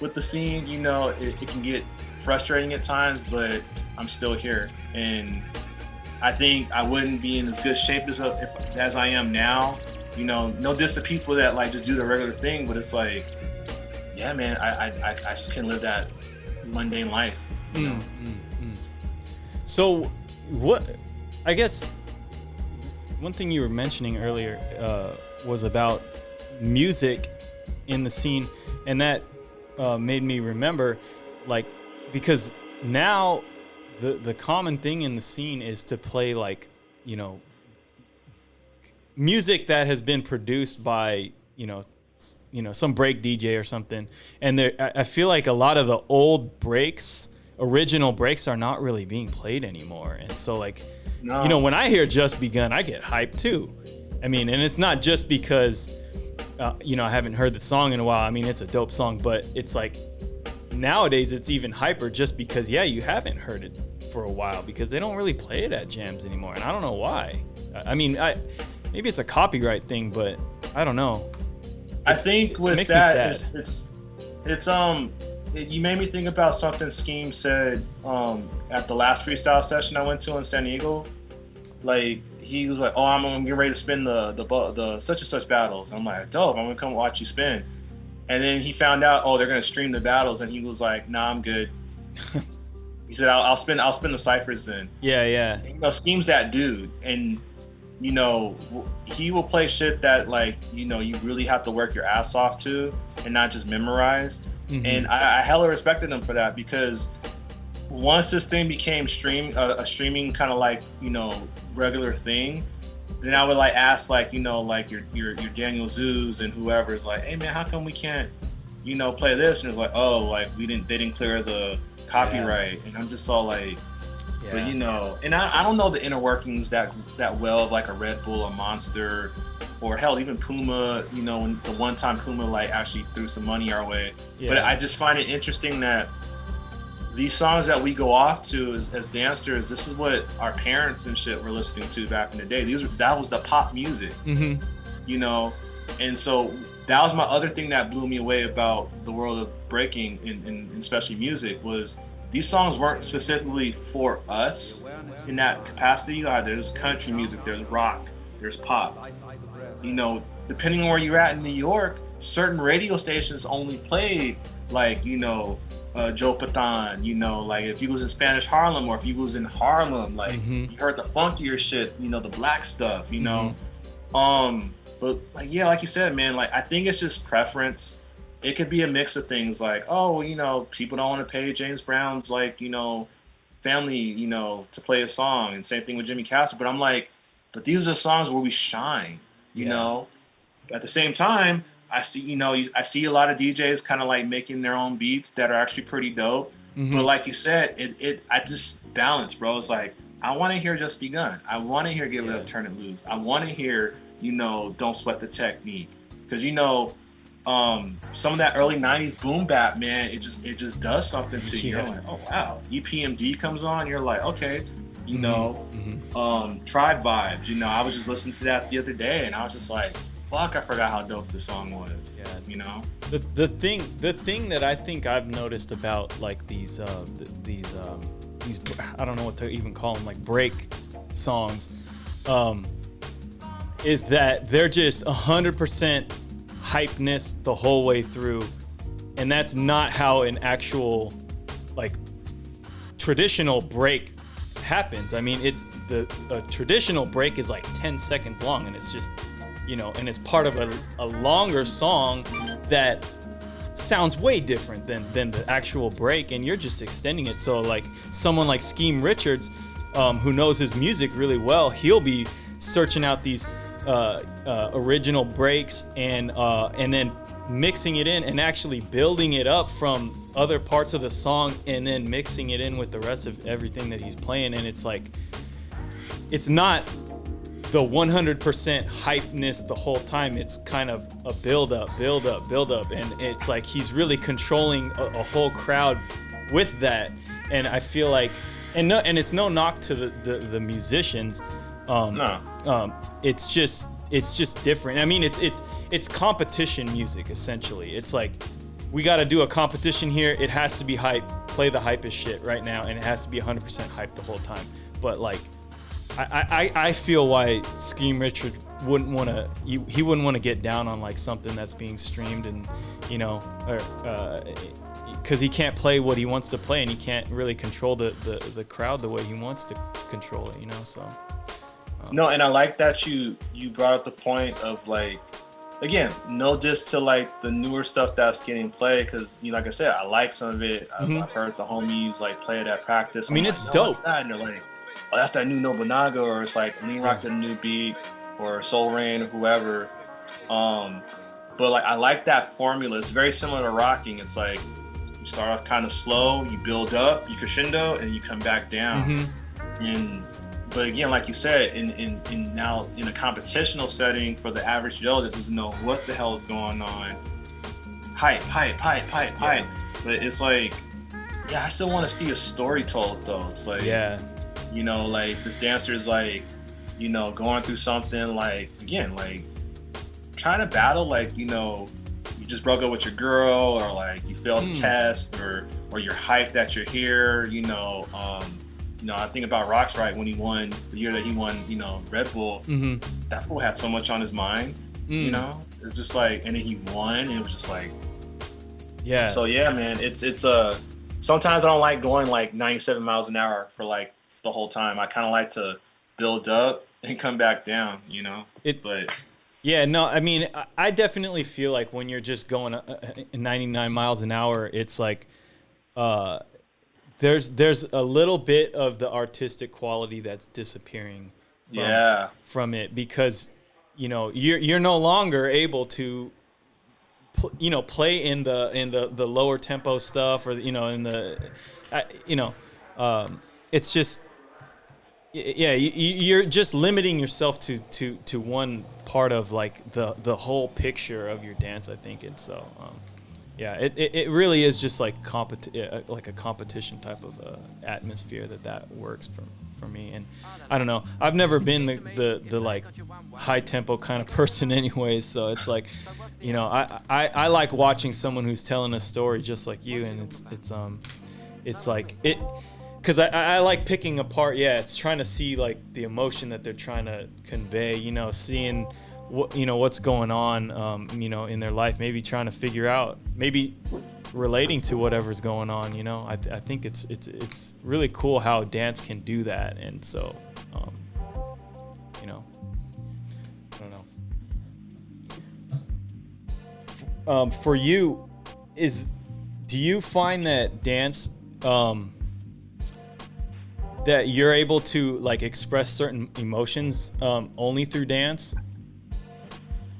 with the scene. It can get frustrating at times, but I'm still here, and I think I wouldn't be in as good shape as I am now. No diss to people that like just do the regular thing, but it's like, yeah, man, I just can't live that mundane life. You know? So, what? I guess one thing you were mentioning earlier was about music in the scene, and that made me remember, like, because now the common thing in the scene is to play, like, you know, music that has been produced by, you know, some break DJ or something. And I feel like a lot of the old breaks, original breaks, are not really being played anymore. And so, like, you know, when I hear Just Begun, I get hyped too. I mean, and it's not just because, you know, I haven't heard the song in a while. I mean, it's a dope song, but it's like nowadays it's even hyper just because, yeah, you haven't heard it for a while, because they don't really play it at jams anymore. And I don't know why. I mean, maybe it's a copyright thing, but I don't know. I think with that, it's you made me think about something Scheme said at the last freestyle session I went to in San Diego. Like, he was like, "Oh, I'm gonna get ready to spin the such and such battles." I'm like, "Dope! I'm gonna come watch you spin." And then he found out, oh, they're gonna stream the battles, and he was like, "Nah, I'm good." He said, "I'll spin the ciphers then." Yeah. And, you know, Scheme's that dude, and you know, he will play shit that, like, you know, you really have to work your ass off to and not just memorize. And I hella respected him for that, because once this thing became a streaming kind of, like, you know, regular thing, then I would, like, ask, like, you know, like your Daniel Zoos and whoever is like, "Hey man, how come we can't, you know, play this?" And it's like, "Oh, like they didn't clear the copyright." And I'm just all like, but, you know, and I don't know the inner workings that well of, like, a Red Bull, a Monster, or hell, even Puma, you know, when the one time Puma, like, actually threw some money our way. But I just find it interesting that these songs that we go off to as dancers, this is what our parents and shit were listening to back in the day. That was the pop music, you know? And so that was my other thing that blew me away about the world of breaking, and especially music, was these songs weren't specifically for us in that capacity. There's country music, there's rock, there's pop. You know, depending on where you're at in New York, certain radio stations only played, like, you know, Joe Patan, you know, like if you was in Spanish Harlem, or if you was in Harlem, like you heard the funkier shit, you know, the black stuff, you know. But, like, yeah, like you said, man, like, I think it's just preference. It could be a mix of things, like, oh, you know, people don't want to pay James Brown's, like, you know, family, you know, to play a song, and same thing with Jimmy Castle. But I'm like, but these are the songs where we shine, you know. At the same time, I see, you know, I see a lot of DJs kind of, like, making their own beats that are actually pretty dope. But like you said, I just balance, bro. It's like, I want to hear Just Begun. I want to hear Give It Up, Turn It Loose. I want to hear, you know, Don't Sweat the Technique. Because, you know, some of that early 90s boom bap, man, it just does something to you. You're like, oh wow. EPMD comes on, you're like, okay, you know. Tribe Vibes, you know, I was just listening to that the other day, and I was just like, fuck, I forgot how dope this song was. You know, the thing that I think I've noticed about, like, these I don't know what to even call them, like, break songs, is that they're just 100% hypeness the whole way through, and that's not how an actual, like, traditional break happens. I mean, a traditional break is like 10 seconds long, and it's just, you know, and it's part of a longer song that sounds way different than the actual break, and you're just extending it. So, like, someone like Scheme Richards, who knows his music really well, he'll be searching out these original breaks and then mixing it in and actually building it up from other parts of the song, and then mixing it in with the rest of everything that he's playing. And it's like, it's not the 100% hypeness the whole time. It's kind of a build up, and it's like he's really controlling a whole crowd with that. And I feel like, and it's no knock to the musicians. It's just different. I mean, it's competition music, essentially. It's like, we got to do a competition here. It has to be hype. Play the hypest shit right now, and it has to be 100% hype the whole time. But, like, I feel why Scheme Richard wouldn't want to. He wouldn't want to get down on, like, something that's being streamed, and, you know, or because he can't play what he wants to play, and he can't really control the crowd the way he wants to control it, you know. So no, and I like that you brought up the point of like, again, no diss to like the newer stuff that's getting played, because like I said, I like some of it. I've heard the homies like play it at practice. I mean, it's dope. What's that? And they're like, oh, that's that new Nobunaga, or it's like Lean Rock, the new beat, or Soul Rain, or whoever. But like, I like that formula. It's very similar to rocking. It's like you start off kind of slow, you build up, you crescendo, and you come back down. But again, like you said, in now in a competitional setting for the average Joe that doesn't know what the hell is going on, hype. But it's like, yeah, I still want to see a story told though. It's like, you know, like this dancer is like, you know, going through something, like, again, like trying to battle, like, you know, you just broke up with your girl, or like you failed a test, or you're hyped that you're here, you know. You know, I think about Rock's right when he won the year that he won, you know, Red Bull. That fool had so much on his mind, you know. It's just like, and then he won, and it was just like, So yeah, man, it's sometimes I don't like going like 97 miles an hour for like the whole time. I kind of like to build up and come back down, you know. Yeah, no, I mean, I definitely feel like when you're just going 99 miles an hour, it's like, there's a little bit of the artistic quality that's disappearing from it, because, you know, you're no longer able to, you know, play in the lower tempo stuff, or, you know, in the, you know, it's just, you're just limiting yourself to one part of like the whole picture of your dance, I think. And so it really is just like like a competition type of atmosphere that works for me. And I don't know, I've never been the like high tempo kind of person anyways, so it's like, you know, I like watching someone who's telling a story just like you, and it's like it, because I like picking apart, it's trying to see like the emotion that they're trying to convey, you know, seeing what, you know, what's going on, you know, in their life, maybe trying to figure out, maybe relating to whatever's going on, you know. I think it's really cool how dance can do that. And so, you know, I don't know. For you, do you find that dance, that you're able to like express certain emotions only through dance,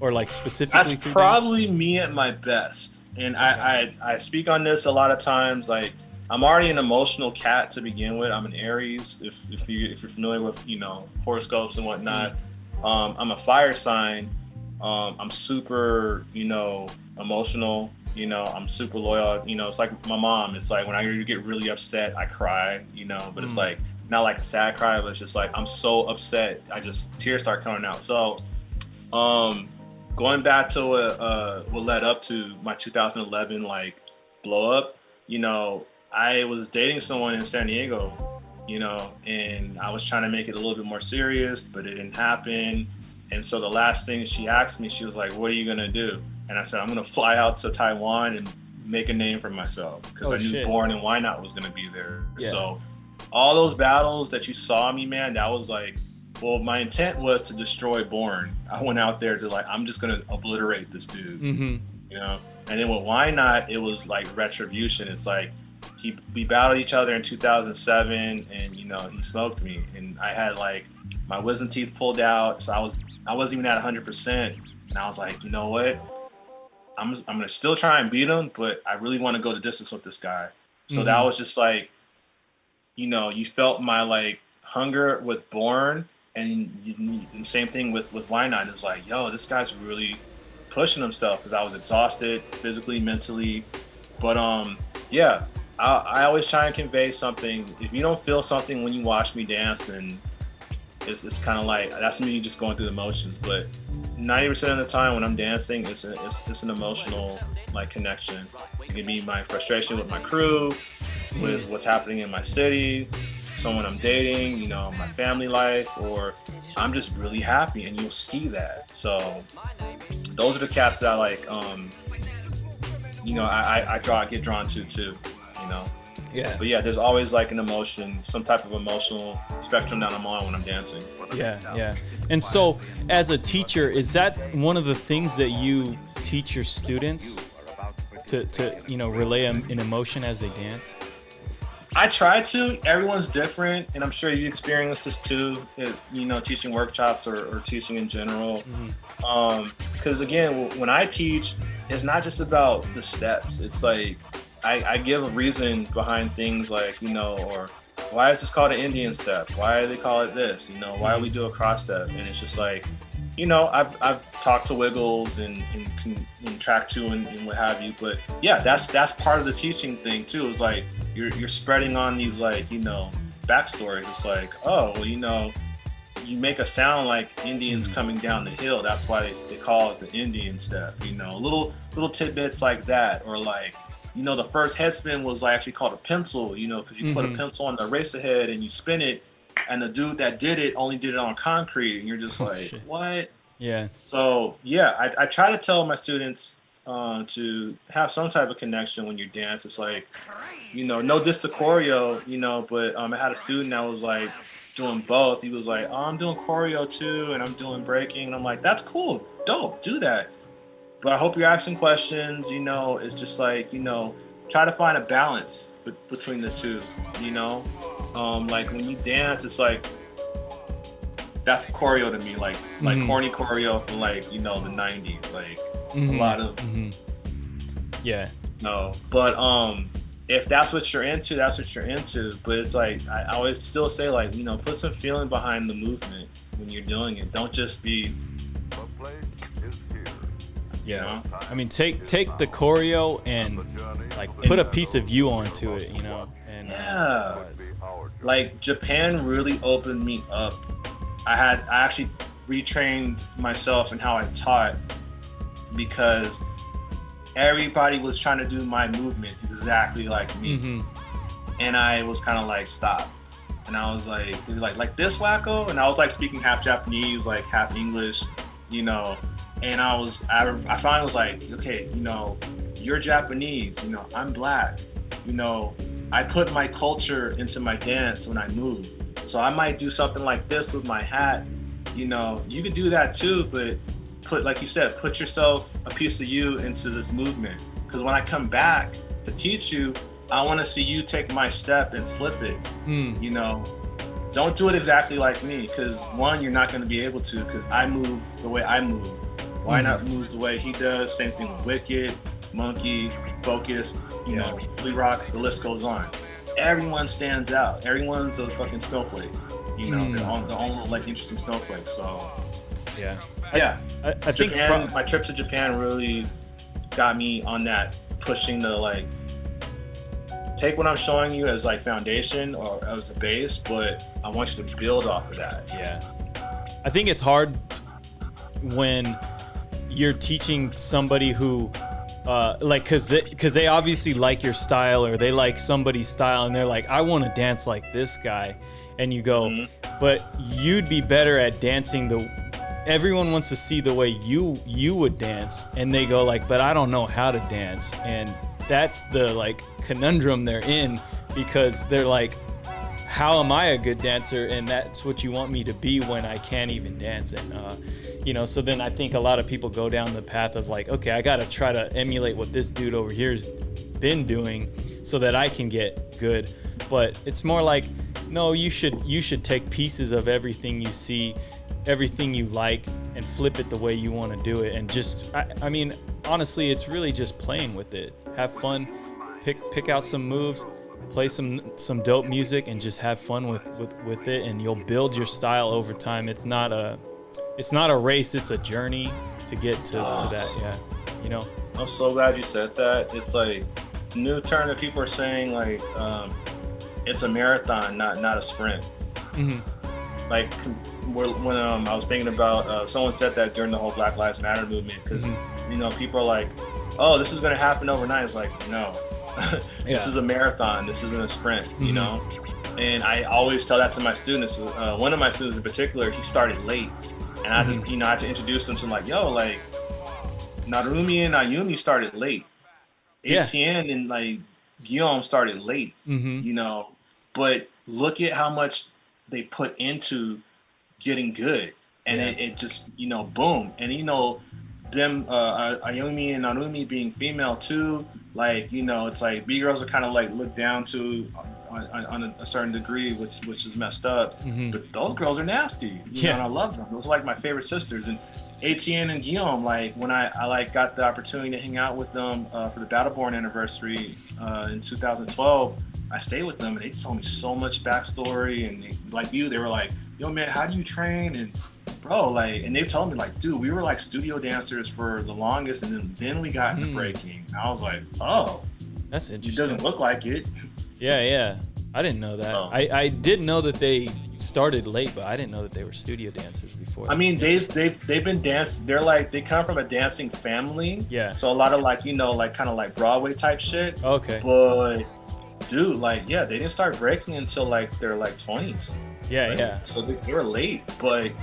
or like specifically through dance? That's probably me at my best. And I speak on this a lot of times. Like, I'm already an emotional cat to begin with. I'm an Aries, if you're familiar with, you know, horoscopes and whatnot. I'm a fire sign. I'm super, you know, emotional. You know, I'm super loyal. You know, it's like my mom. It's like when I get really upset, I cry, you know, but it's like not like a sad cry, but it's just like I'm so upset, tears start coming out. So going back to what led up to my 2011 like blow up, you know, I was dating someone in San Diego, you know, and I was trying to make it a little bit more serious, but it didn't happen. And so the last thing she asked me, she was like, what are you gonna do? And I said, I'm gonna fly out to Taiwan and make a name for myself, because I knew Born and Why Not was gonna be there. So all those battles that you saw me, man, that was like, well, my intent was to destroy Born. I went out there to like, I'm just gonna obliterate this dude, you know? And then with Why Not, it was like retribution. It's like, we battled each other in 2007, and you know, he smoked me, and I had like my wisdom teeth pulled out, so I wasn't even at 100%, and I was like, you know what? I'm gonna still try and beat him, but I really want to go the distance with this guy. So that was just like, you know, you felt my like hunger with Born, and same thing with Why Not. It's like, yo, this guy's really pushing himself, because I was exhausted physically, mentally, but I always try and convey something. If you don't feel something when you watch me dance, then it's kind of like, that's me just going through the motions. But 90% of the time when I'm dancing, it's an emotional like connection. It can be my frustration with my crew, with what's happening in my city, someone I'm dating, you know, my family life, or I'm just really happy, and you'll see that. So those are the cats that I like you know, get drawn to too, you know. Yeah. But yeah, there's always like an emotion, some type of emotional spectrum that I'm on when I'm dancing. Yeah. And so as a teacher, is that one of the things that you teach your students to you know, relay an emotion as they dance? I try to. Everyone's different, and I'm sure you experience this too, you know, teaching workshops or teaching in general. Because again, when I teach, it's not just about the steps. It's like I give a reason behind things, like, you know, or why is this called an Indian step? Why do they call it this? You know, why do we do a cross step? And it's just like, you know, I've talked to Wiggles and track two and what have you, but yeah, that's part of the teaching thing too. Is like you're spreading on these, like, you know, backstories. It's like, oh, well, you know, you make a sound like Indians coming down the hill. That's why they call it the Indian step. You know, little tidbits like that, or like, you know, the first head spin was like actually called a pencil. You know, because you put a pencil on the eraser head and you spin it. And the dude that did it only did it on concrete, and you're just like, what? Yeah. So yeah, I try to tell my students to have some type of connection when you dance. It's like, you know, no diss to choreo, you know, but I had a student that was like doing both. He was like, oh, I'm doing choreo too, and I'm doing breaking, and I'm like, that's cool, dope, do that. But I hope you're asking questions. You know, it's just like, you know, try to find a balance between the two, you know. Like when you dance, it's like, that's choreo to me, like corny choreo from, like, you know, the 90s, like a lot of yeah. No, but if that's what you're into, that's what you're into. But it's like, I always still say, like, you know, put some feeling behind the movement when you're doing it. Don't just be, yeah, you know? I mean, take the choreo and like put a piece of you onto it, you know. And yeah, like Japan really opened me up. I actually retrained myself in how I taught, because everybody was trying to do my movement exactly like me. And I was kind of like, stop. And I was like, like this, Whacko? And I was like speaking half Japanese, like half English, you know. And I finally was like, okay, you know, you're Japanese, you know, I'm black, you know, I put my culture into my dance when I move. So I might do something like this with my hat, you know, you could do that too, but like you said, put yourself, a piece of you into this movement. Because when I come back to teach you, I want to see you take my step and flip it, you know. Don't do it exactly like me, because one, you're not going to be able to, because I move the way I move. Why not moves the way he does? Same thing with Wicked, Monkey, Focus, you know, Flea Rock, the list goes on. Everyone stands out. Everyone's a fucking snowflake. You know, they're all their own, like, interesting snowflakes. So yeah. I think Japan, my trip to Japan really got me on that, pushing the, like, take what I'm showing you as like foundation or as a base, but I want you to build off of that. Yeah. I think it's hard when you're teaching somebody who like, cause they obviously like your style, or they like somebody's style, and they're like, I want to dance like this guy. And you go, but you'd be better at dancing everyone wants to see the way you would dance, and they go like, but I don't know how to dance. And that's the, like, conundrum they're in, because they're like, how am I a good dancer? And that's what you want me to be when I can't even dance. And you know, so then I think a lot of people go down the path of like, okay, I gotta try to emulate what this dude over here has been doing so that I can get good. But it's more like, no, you should take pieces of everything you see, everything you like, and flip it the way you want to do it. And just, I mean, honestly, it's really just playing with it. Have fun, pick out some moves, play some dope music, and just have fun with it, and you'll build your style over time. It's not a race, it's a journey to get to that. Yeah, you know. I'm so glad you said that. It's like new term that people are saying, like, it's a marathon, not a sprint. Like when I was thinking about, someone said that during the whole Black Lives Matter movement, because you know, people are like, oh, this is going to happen overnight. It's like, no. This is a marathon. This isn't a sprint, you know? And I always tell that to my students. One of my students in particular, he started late. And I had to introduce him to, like, yo, like, Narumi and Ayumi started late. Yeah. ATN and like Guillaume started late, you know, but look at how much they put into getting good, and it just, you know, boom. And you know, them Ayumi and Narumi being female too, like, you know, it's like B girls are kind of like looked down to on a certain degree, which is messed up. But those girls are nasty, you know, and I love them. Those are like my favorite sisters. And Etienne and Guillaume, like when I like got the opportunity to hang out with them for the Battleborn anniversary in 2012, I stayed with them, and they told me so much backstory. And they, like you, they were like, yo man, how do you train? And bro, like, and they told me like, dude, we were like studio dancers for the longest, and then we got into breaking. And I was like, oh, that's interesting. It doesn't look like it. Yeah. I didn't know that. Oh. I did know that they started late, but I didn't know that they were studio dancers before. I mean, they've been dancing. They're like, they come from a dancing family. Yeah. So a lot of like, you know, like kind of like Broadway type shit. Okay. But dude, like, yeah, they didn't start breaking until like their like 20s. Yeah, right? yeah. So they were late, but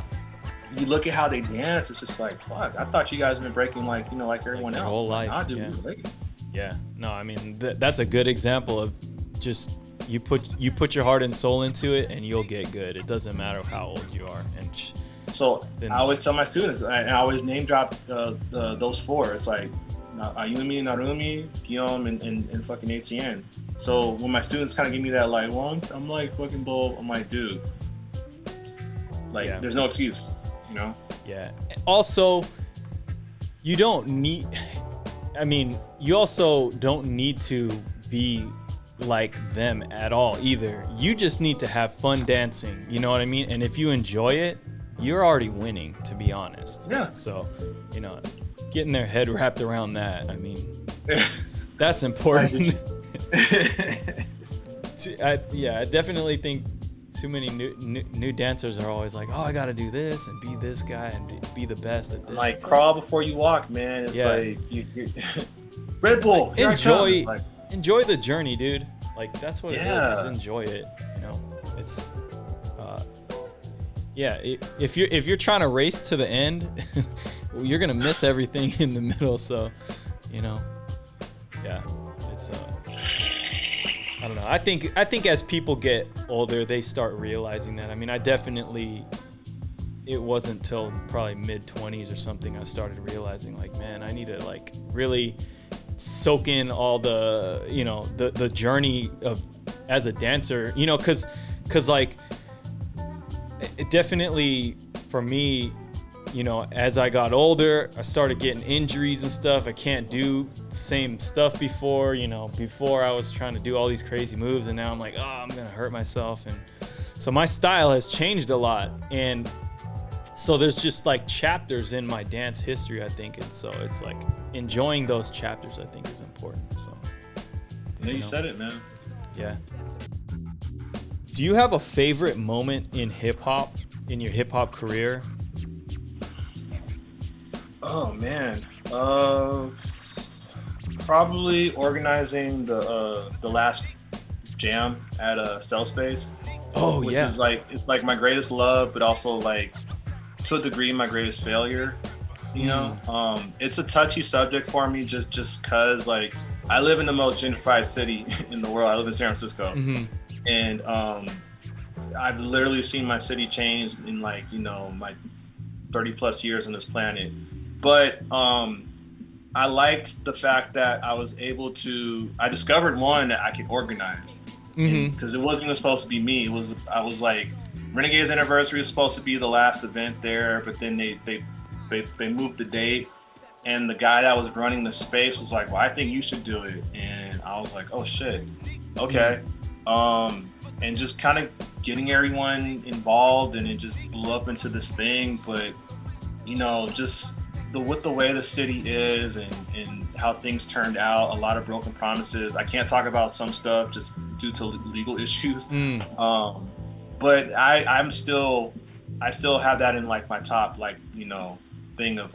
you look at how they dance, it's just like, fuck, I thought you guys have been breaking like, you know, like everyone else. Whole life. Nah, dude, yeah. we were late. Yeah. No, I mean, that's a good example of just you put your heart and soul into it, and you'll get good. It doesn't matter how old you are. And so I always tell my students, I always name drop those four. It's like Ayumi, Narumi, Guillaume, and fucking Etienne. So when my students kind of give me that like, well, I'm like fucking bull. I'm like, dude, like there's no excuse, you know? Yeah. Also, you don't need. I mean, you also don't need to be like them at all either. You just need to have fun dancing, you know what I mean? And if you enjoy it, you're already winning, to be honest. Yeah. So, you know, getting their head wrapped around that, I mean, that's important. I definitely think too many new dancers are always like, oh, I gotta do this and be this guy and be the best at this. Like, crawl before you walk, man. It's like you Red Bull. Enjoy the journey, dude. Like, that's what it is. Enjoy it. You know, it's if you're trying to race to the end, you're gonna miss everything in the middle. So, you know, it's I don't know. I think as people get older, they start realizing that. I mean, it wasn't till probably mid-20s or something I started realizing, like, man, I need to like really soak in all the, you know, the journey of as a dancer, you know, cause like it definitely for me, you know, as I got older, I started getting injuries and stuff. I can't do the same stuff before, you know, before I was trying to do all these crazy moves, and now I'm like, oh, I'm gonna hurt myself. And so my style has changed a lot, and so there's just like chapters in my dance history, I think, and so it's like enjoying those chapters, I think, is important. So yeah, you said it, man. Yeah. Do you have a favorite moment in hip-hop, in your hip-hop career? Oh man, probably organizing the last jam at Stealth Space. Oh, which yeah. is like, it's like my greatest love, but also like to a degree my greatest failure. You know, it's a touchy subject for me, just cause like I live in the most gentrified city in the world. I live in San Francisco, and I've literally seen my city change in like, you know, my 30 plus years on this planet. But I liked the fact that I was able to, I discovered one that I could organize, because it wasn't even supposed to be me. I was like, Renegade's anniversary was supposed to be the last event there, but then they moved the date, and the guy that was running the space was like, well, I think you should do it. And I was like, oh shit, okay. And just kind of getting everyone involved, and it just blew up into this thing. But you know, just with the way the city is and how things turned out, a lot of broken promises. I can't talk about some stuff just due to legal issues. But I still have that in like my top, like, you know, thing of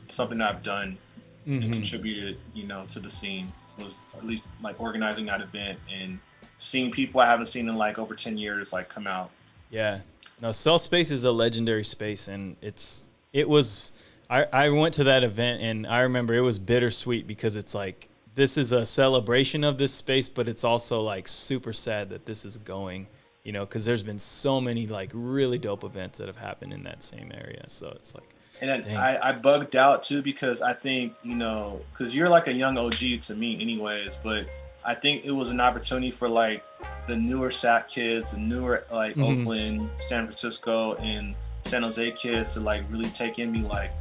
something that I've done and contributed, you know, to the scene, was at least like organizing that event and seeing people I haven't seen in like over 10 years like come out. Yeah. No, Stealth Space is a legendary space, and it was I went to that event, and I remember it was bittersweet because it's like this is a celebration of this space, but it's also like super sad that this is going, you know, because there's been so many like really dope events that have happened in that same area. So it's like, and then I bugged out too, because I think, you know, because you're like a young OG to me anyways, but I think it was an opportunity for like the newer SAC kids, the newer like Oakland, San Francisco, and San Jose kids to like really take in me like,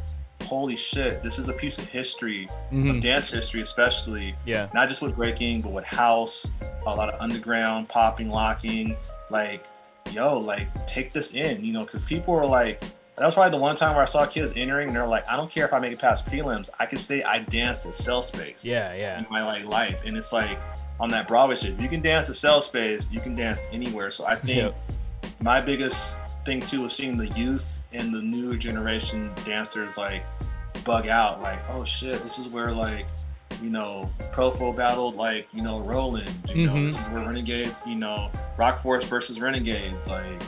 holy shit, this is a piece of history, of dance history especially. Yeah. Not just with breaking, but with house, a lot of underground, popping, locking. Like, yo, like, take this in, you know, because people are like, that was probably the one time where I saw kids entering and they're like, I don't care if I make it past prelims. I can say I danced at Cell Space. Yeah. In my like life. And it's like, on that Broadway shit, if you can dance at Cell Space, you can dance anywhere. So I think my biggest thing too was seeing the youth and the new generation dancers like bug out, like, oh shit, this is where like, you know, Profo battled like, you know, Roland, you know, this is where Renegades, you know, Rock Force versus Renegades, like,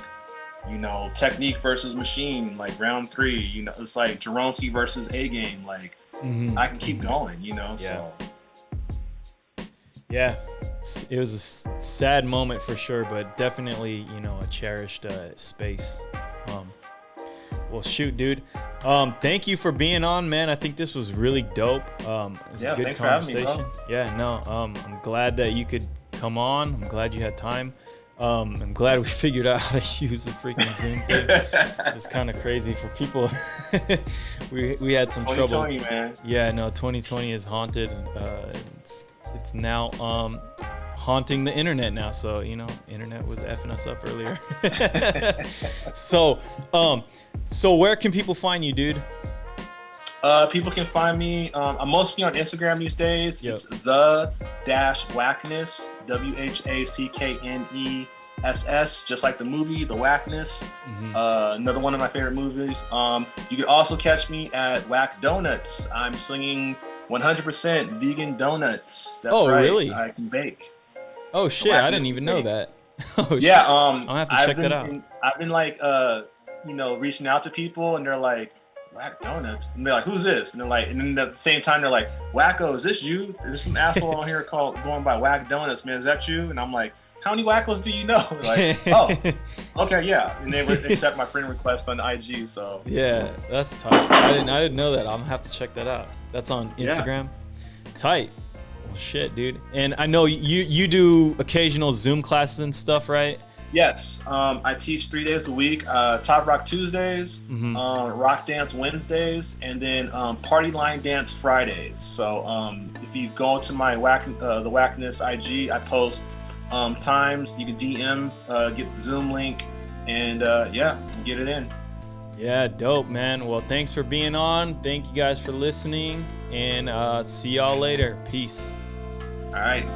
you know, Technique versus Machine, like round 3, you know, it's like Jeromsky versus A Game, like I can keep going, you know. So yeah, it was a sad moment for sure, but definitely, you know, a cherished space. Well, shoot, dude. Thank you for being on, man. I think this was really dope. It was a good conversation. For having me, bro. Yeah, no, I'm glad that you could come on. I'm glad you had time. I'm glad we figured out how to use the freaking Zoom thing. It's kind of crazy for people. we had some trouble. 2020, man. Yeah, no, 2020 is haunted. It's now haunting the internet now. So, you know, internet was effing us up earlier. So where can people find you, dude? People can find me. I'm mostly on Instagram these days. Yep. It's the-Whackness, WHACKNESS, just like the movie, The Whackness. Another one of my favorite movies. You can also catch me at Whack Donuts. I'm slinging 100% vegan donuts. That's right. Really? I can bake. Oh shit! I didn't even know that. Oh yeah. Shit. I'll have to check that out. I've been like, you know, reaching out to people, and they're like, Whack Donuts, and they're like, who's this? And they're like, and then at the same time they're like, Whacko, is this you? Is there some asshole on here called going by Whack Donuts, man? Is that you? And I'm like, how many Wackos do you know? Like, oh, okay, yeah. And they would accept my friend request on IG. So yeah, that's tight. I didn't know that. I'm gonna have to check that out. That's on Instagram. Yeah. Tight. Well, shit, dude. And I know you do occasional Zoom classes and stuff, right? Yes, I teach 3 days a week. Top Rock Tuesdays, Rock Dance Wednesdays, and then Party Line Dance Fridays. So if you go to my the Whackness IG, I post times. You can DM, get the Zoom link, and yeah, get it in. Yeah, dope, man. Well, thanks for being on. Thank you guys for listening, and see y'all later. Peace. All right.